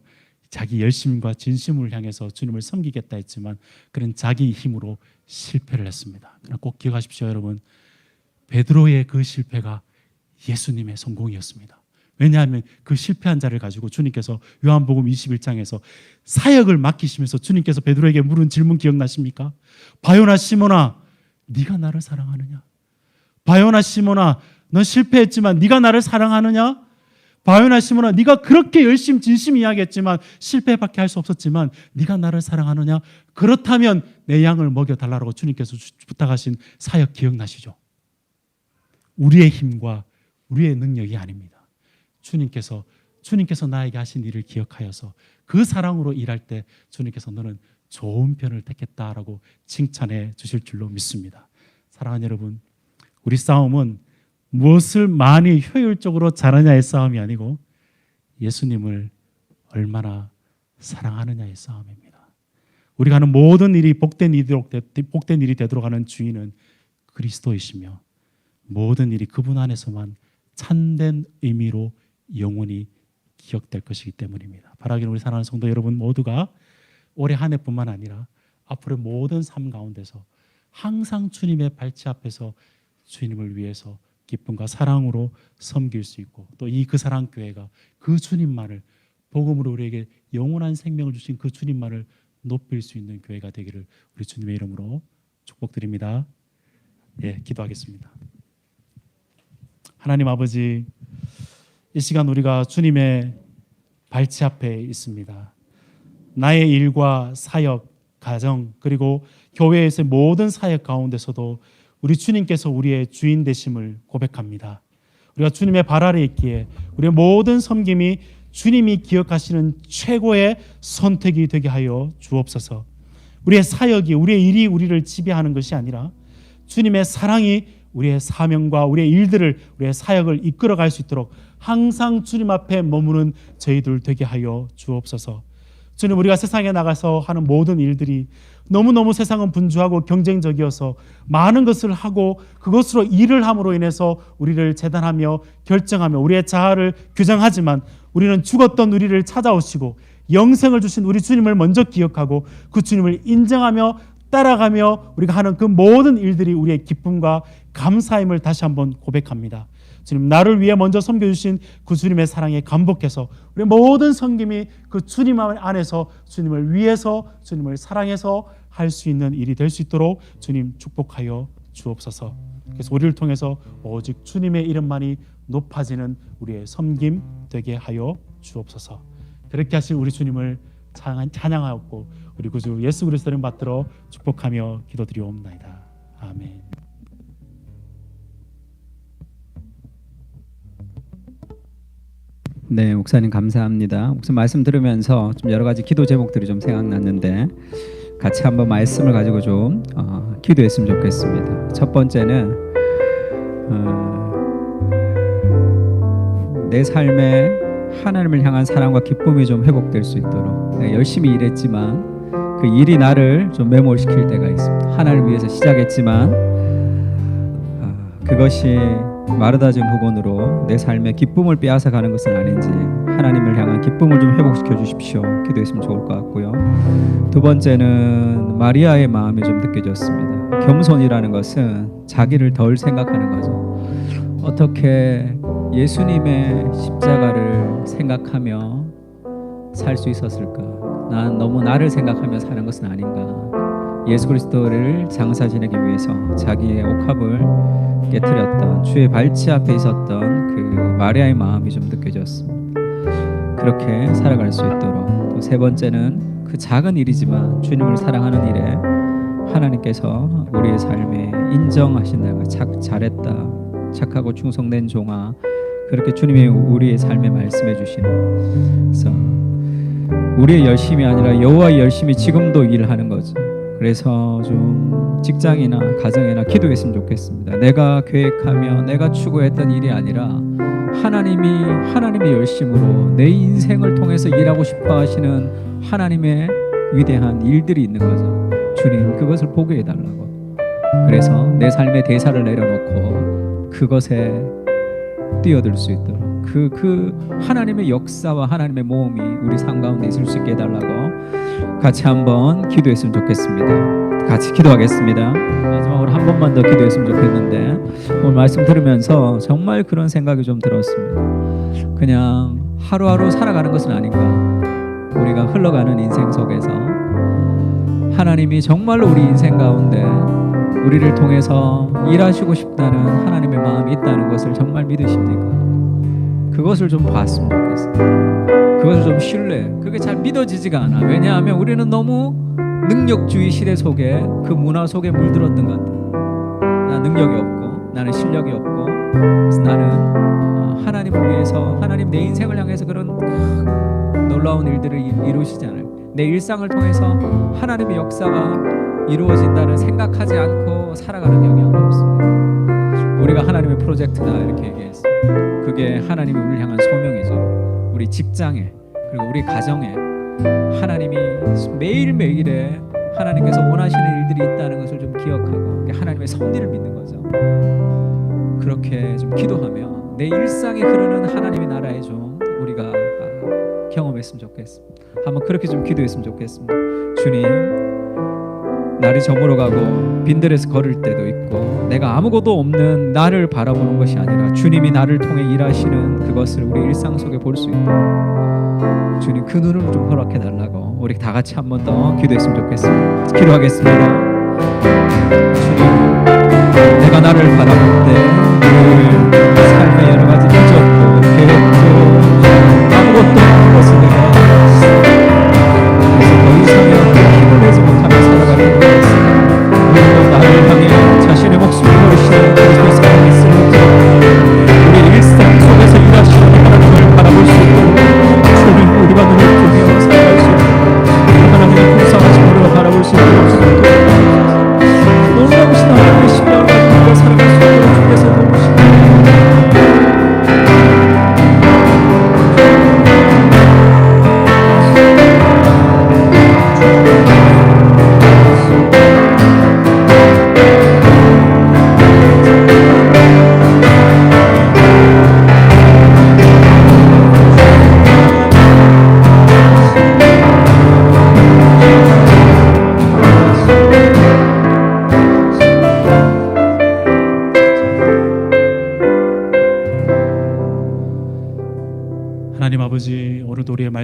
자기 열심과 진심을 향해서 주님을 섬기겠다 했지만 그는 자기 힘으로 실패를 했습니다. 그러나 꼭 기억하십시오, 여러분. 베드로의 그 실패가 예수님의 성공이었습니다. 왜냐하면 그 실패한 자를 가지고 주님께서 요한복음 21장에서 사역을 맡기시면서 주님께서 베드로에게 물은 질문 기억나십니까? 바요나 시몬아, 네가 나를 사랑하느냐? 바요나 시몬아, 넌 실패했지만 네가 나를 사랑하느냐? 바요나 시몬아, 네가 그렇게 열심히 진심히 이야기했지만 실패밖에 할 수 없었지만 네가 나를 사랑하느냐? 그렇다면 내 양을 먹여달라고 주님께서 부탁하신 사역 기억나시죠? 우리의 힘과 우리의 능력이 아닙니다. 주님께서 나에게 하신 일을 기억하여서 그 사랑으로 일할 때 주님께서 너는 좋은 편을 택했다라고 칭찬해 주실 줄로 믿습니다. 사랑하는 여러분, 우리 싸움은 무엇을 많이 효율적으로 잘하냐의 싸움이 아니고 예수님을 얼마나 사랑하느냐의 싸움입니다. 우리가 하는 모든 일이 복된 일이 되도록 하는 주인은 그리스도이시며 모든 일이 그분 안에서만 참된 의미로 영원히 기억될 것이기 때문입니다. 바라기는 우리 사랑하는 성도 여러분 모두가 올해 한 해뿐만 아니라 앞으로의 모든 삶 가운데서 항상 주님의 발치 앞에서 주님을 위해서 기쁨과 사랑으로 섬길 수 있고 또 이 그 사랑 교회가 그 주님만을 복음으로 우리에게 영원한 생명을 주신 그 주님만을 높일 수 있는 교회가 되기를 우리 주님의 이름으로 축복드립니다. 예, 기도하겠습니다. 하나님 아버지, 이 시간 우리가 주님의 발치 앞에 있습니다. 나의 일과 사역, 가정 그리고 교회에서의 모든 사역 가운데서도 우리 주님께서 우리의 주인 되심을 고백합니다. 우리가 주님의 발 아래 있기에 우리의 모든 섬김이 주님이 기억하시는 최고의 선택이 되게 하여 주옵소서. 우리의 사역이, 우리의 일이 우리를 지배하는 것이 아니라 주님의 사랑이 우리의 사명과 우리의 일들을, 우리의 사역을 이끌어갈 수 있도록 항상 주님 앞에 머무는 저희들 되게 하여 주옵소서. 주님, 우리가 세상에 나가서 하는 모든 일들이 너무너무 세상은 분주하고 경쟁적이어서 많은 것을 하고 그것으로 일을 함으로 인해서 우리를 재단하며 결정하며 우리의 자아를 규정하지만 우리는 죽었던 우리를 찾아오시고 영생을 주신 우리 주님을 먼저 기억하고 그 주님을 인정하며 따라가며 우리가 하는 그 모든 일들이 우리의 기쁨과 감사임을 다시 한번 고백합니다. 주님, 나를 위해 먼저 섬겨주신 그 주님의 사랑에 감복해서 우리 모든 섬김이 그 주님 안에서 주님을 위해서 주님을 사랑해서 할 수 있는 일이 될 수 있도록 주님 축복하여 주옵소서. 그래서 우리를 통해서 오직 주님의 이름만이 높아지는 우리의 섬김 되게 하여 주옵소서. 그렇게 하실 우리 주님을 찬양하고 우리 구주 예수 그리스도를 받들어 축복하며 기도드리옵나이다. 아멘. 네, 목사님 감사합니다. 목사님 말씀 들으면서 좀 여러 가지 기도 제목들이 좀 생각났는데 같이 한번 말씀을 가지고 좀 기도했으면 좋겠습니다. 첫 번째는 내 삶에 하나님을 향한 사랑과 기쁨이 좀 회복될 수 있도록 내가 열심히 일했지만 그 일이 나를 좀 매몰시킬 때가 있습니다. 하나님을 위해서 시작했지만 그것이 마르다진 부분으로 내 삶의 기쁨을 빼앗아가는 것은 아닌지 하나님을 향한 기쁨을 좀 회복시켜 주십시오. 기도했으면 좋을 것 같고요. 두 번째는 마리아의 마음이 좀 느껴졌습니다. 겸손이라는 것은 자기를 덜 생각하는 거죠. 어떻게 예수님의 십자가를 생각하며 살 수 있었을까? 난 너무 나를 생각하며 사는 것은 아닌가? 예수 그리스도를 장사 지내기 위해서 자기의 옥합을 깨뜨렸던 주의 발치 앞에 있었던 그 마리아의 마음이 좀 느껴졌습니다. 그렇게 살아갈 수 있도록. 또 세 번째는 그 작은 일이지만 주님을 사랑하는 일에 하나님께서 우리의 삶에 인정하신다는 거. 잘했다, 착하고 충성된 종아, 그렇게 주님이 우리의 삶에 말씀해 주시는. 그래서 우리의 열심이 아니라 여호와의 열심이 지금도 일하는 거죠. 그래서 좀 직장이나 가정이나 기도했으면 좋겠습니다. 내가 계획하며 내가 추구했던 일이 아니라 하나님의 열심으로 내 인생을 통해서 일하고 싶어 하시는 하나님의 위대한 일들이 있는 거죠. 주님, 그것을 보게 해달라고. 그래서 내 삶의 대사를 내려놓고 그것에 뛰어들 수 있도록 그 하나님의 역사와 하나님의 모험이 우리 삶 가운데 있을 수 있게 해달라고 같이 한번 기도했으면 좋겠습니다. 같이 기도하겠습니다. 마지막으로 한 번만 더 기도했으면 좋겠는데 오늘 말씀 들으면서 정말 그런 생각이 좀 들었습니다. 그냥 하루하루 살아가는 것은 아닌가. 우리가 흘러가는 인생 속에서 하나님이 정말로 우리 인생 가운데 우리를 통해서 일하시고 싶다는 하나님의 마음이 있다는 것을 정말 믿으십니까? 그것을 좀 봤으면 좋겠어요. 그것을 좀 신뢰. 그게 잘 믿어지지가 않아. 왜냐하면 우리는 너무 능력주의 시대 속에 그 문화 속에 물들었던 것 같아. 나 능력이 없고 나는 실력이 없고 그래서 나는 하나님을 위해서 하나님 내 인생을 향해서 그런 놀라운 일들을 이루시잖아요. 내 일상을 통해서 하나님의 역사가 이루어진다는 생각하지 않고 살아가는 경향이 없습니다. 우리가 하나님의 프로젝트다 이렇게 얘기했어요. 그게 하나님이 우리를 향한 소명이죠. 우리 직장에 그리고 우리 가정에 하나님이 매일매일에 하나님께서 원하시는 일들이 있다는 것을 좀 기억하고 하나님의 섭리를 믿는 거죠. 그렇게 좀 기도하며 내 일상에 흐르는 하나님의 나라의 좀 우리가 경험했으면 좋겠습니다. 한번 그렇게 좀 기도했으면 좋겠습니다. 주님, 날이 저물어 가고 빈들에서 걸을 때도 있고 내가 아무것도 없는 나를 바라보는 것이 아니라 주님이 나를 통해 일하시는 그것을 우리 일상 속에 볼 수 있도록 주님 그 눈을 좀 허락해 달라고 우리 다 같이 한 번 더 기도했으면 좋겠습니다. 기도하겠습니다. 주님, 내가 나를 바라볼 때 늘 삶의 여러 가지 부족도 계획도 아무것도 없는 것을 내가 그래서 더 이상의 힘을 내지 못하며 살아가는 것 같습니다. 오늘도 나를 향해 자신의 목숨을 버리시는 그리스도의 사랑이 있습니다. 우리 일상 속에서 일하시는 하나님을 바라볼 수 있도록 주님, 우리가 눈을 뜨며 살아갈 수 있도록 하나님의 불쌍하신 우리가 바라볼 수 있도록 놀라우신 하나님의 신령을 가지고 살아갈 수 있도록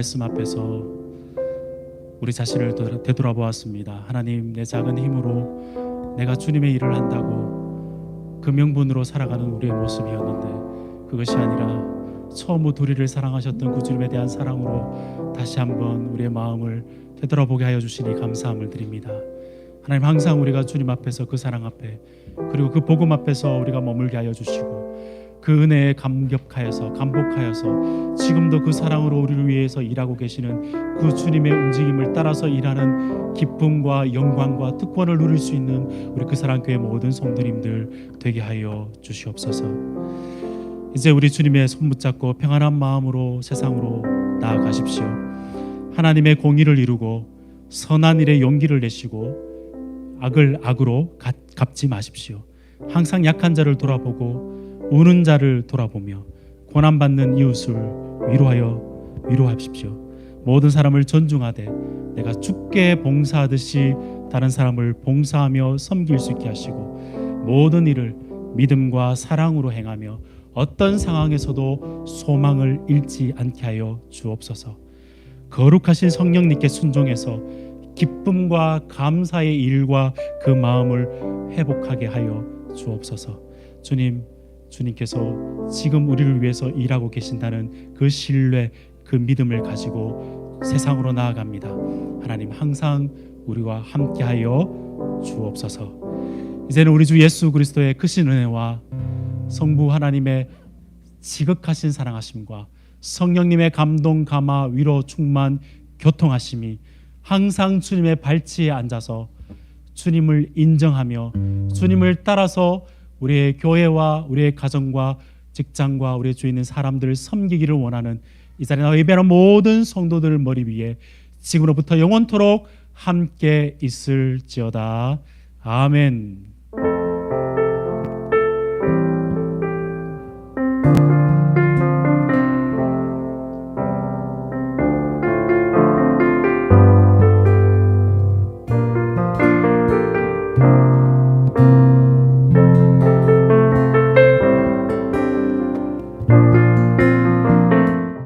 말씀 앞에서 우리 자신을 되돌아보았습니다. 하나님, 내 작은 힘으로 내가 주님의 일을 한다고 그 명분으로 살아가는 우리의 모습이었는데, 그것이 아니라 처음부터 우리를 사랑하셨던 그 주님에 대한 사랑으로 다시 한번 우리의 마음을 되돌아보게 하여 주시니 감사함을 드립니다. 하나님, 항상 우리가 주님 앞에서, 그 사랑 앞에, 그리고 그 복음 앞에서 우리가 머물게 하여 주시고, 그 은혜에 감복하여서 지금도 그 사랑으로 우리를 위해서 일하고 계시는 그 주님의 움직임을 따라서 일하는 기쁨과 영광과 특권을 누릴 수 있는 우리 그 사랑교회 모든 성도님들 되게 하여 주시옵소서. 이제 우리 주님의 손 붙잡고 평안한 마음으로 세상으로 나아가십시오. 하나님의 공의를 이루고 선한 일에 용기를 내시고 악을 악으로 갚지 마십시오. 항상 약한 자를 돌아보고 우는 자를 돌아보며 고난받는 이웃을 위로하십시오. 모든 사람을 존중하되 내가 주께 봉사하듯이 다른 사람을 봉사하며 섬길 수 있게 하시고, 모든 일을 믿음과 사랑으로 행하며 어떤 상황에서도 소망을 잃지 않게 하여 주옵소서. 거룩하신 성령님께 순종해서 기쁨과 감사의 일과 그 마음을 회복하게 하여 주옵소서. 주님께서 지금 우리를 위해서 일하고 계신다는 그 신뢰, 그 믿음을 가지고 세상으로 나아갑니다. 하나님, 항상 우리와 함께하여 주옵소서. 이제는 우리 주 예수 그리스도의 크신 은혜와 성부 하나님의 지극하신 사랑하심과 성령님의 감동, 감화, 위로, 충만, 교통하심이 항상 주님의 발치에 앉아서 주님을 인정하며 주님을 따라서 우리의 교회와 우리의 가정과 직장과 우리의 주위에 있는 사람들을 섬기기를 원하는 이 자리에 나와 예배하는 모든 성도들 머리 위에 지금으로부터 영원토록 함께 있을지어다. 아멘.